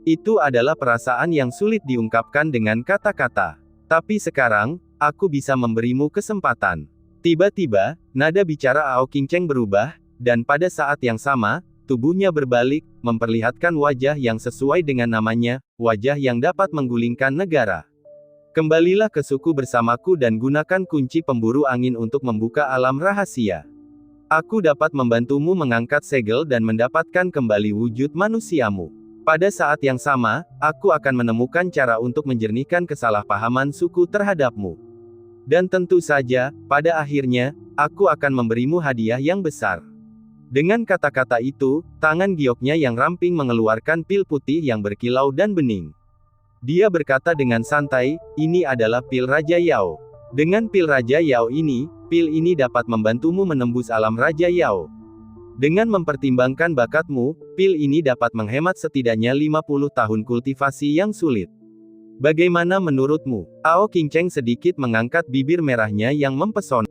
Itu adalah perasaan yang sulit diungkapkan dengan kata-kata. Tapi sekarang, aku bisa memberimu kesempatan. Tiba-tiba, nada bicara Ao Qingcheng berubah, dan pada saat yang sama, tubuhnya berbalik, memperlihatkan wajah yang sesuai dengan namanya, wajah yang dapat menggulingkan negara. Kembalilah ke suku bersamaku dan gunakan kunci pemburu angin untuk membuka alam rahasia. Aku dapat membantumu mengangkat segel dan mendapatkan kembali wujud manusiamu. Pada saat yang sama, aku akan menemukan cara untuk menjernihkan kesalahpahaman suku terhadapmu. Dan tentu saja, pada akhirnya, aku akan memberimu hadiah yang besar. Dengan kata-kata itu, tangan gioknya yang ramping mengeluarkan pil putih yang berkilau dan bening. Dia berkata dengan santai, ini adalah pil Raja Yao. Dengan pil Raja Yao ini, pil ini dapat membantumu menembus alam Raja Yao. Dengan mempertimbangkan bakatmu, pil ini dapat menghemat setidaknya 50 tahun kultivasi yang sulit. Bagaimana menurutmu? Ao Qingcheng sedikit mengangkat bibir merahnya yang mempesona.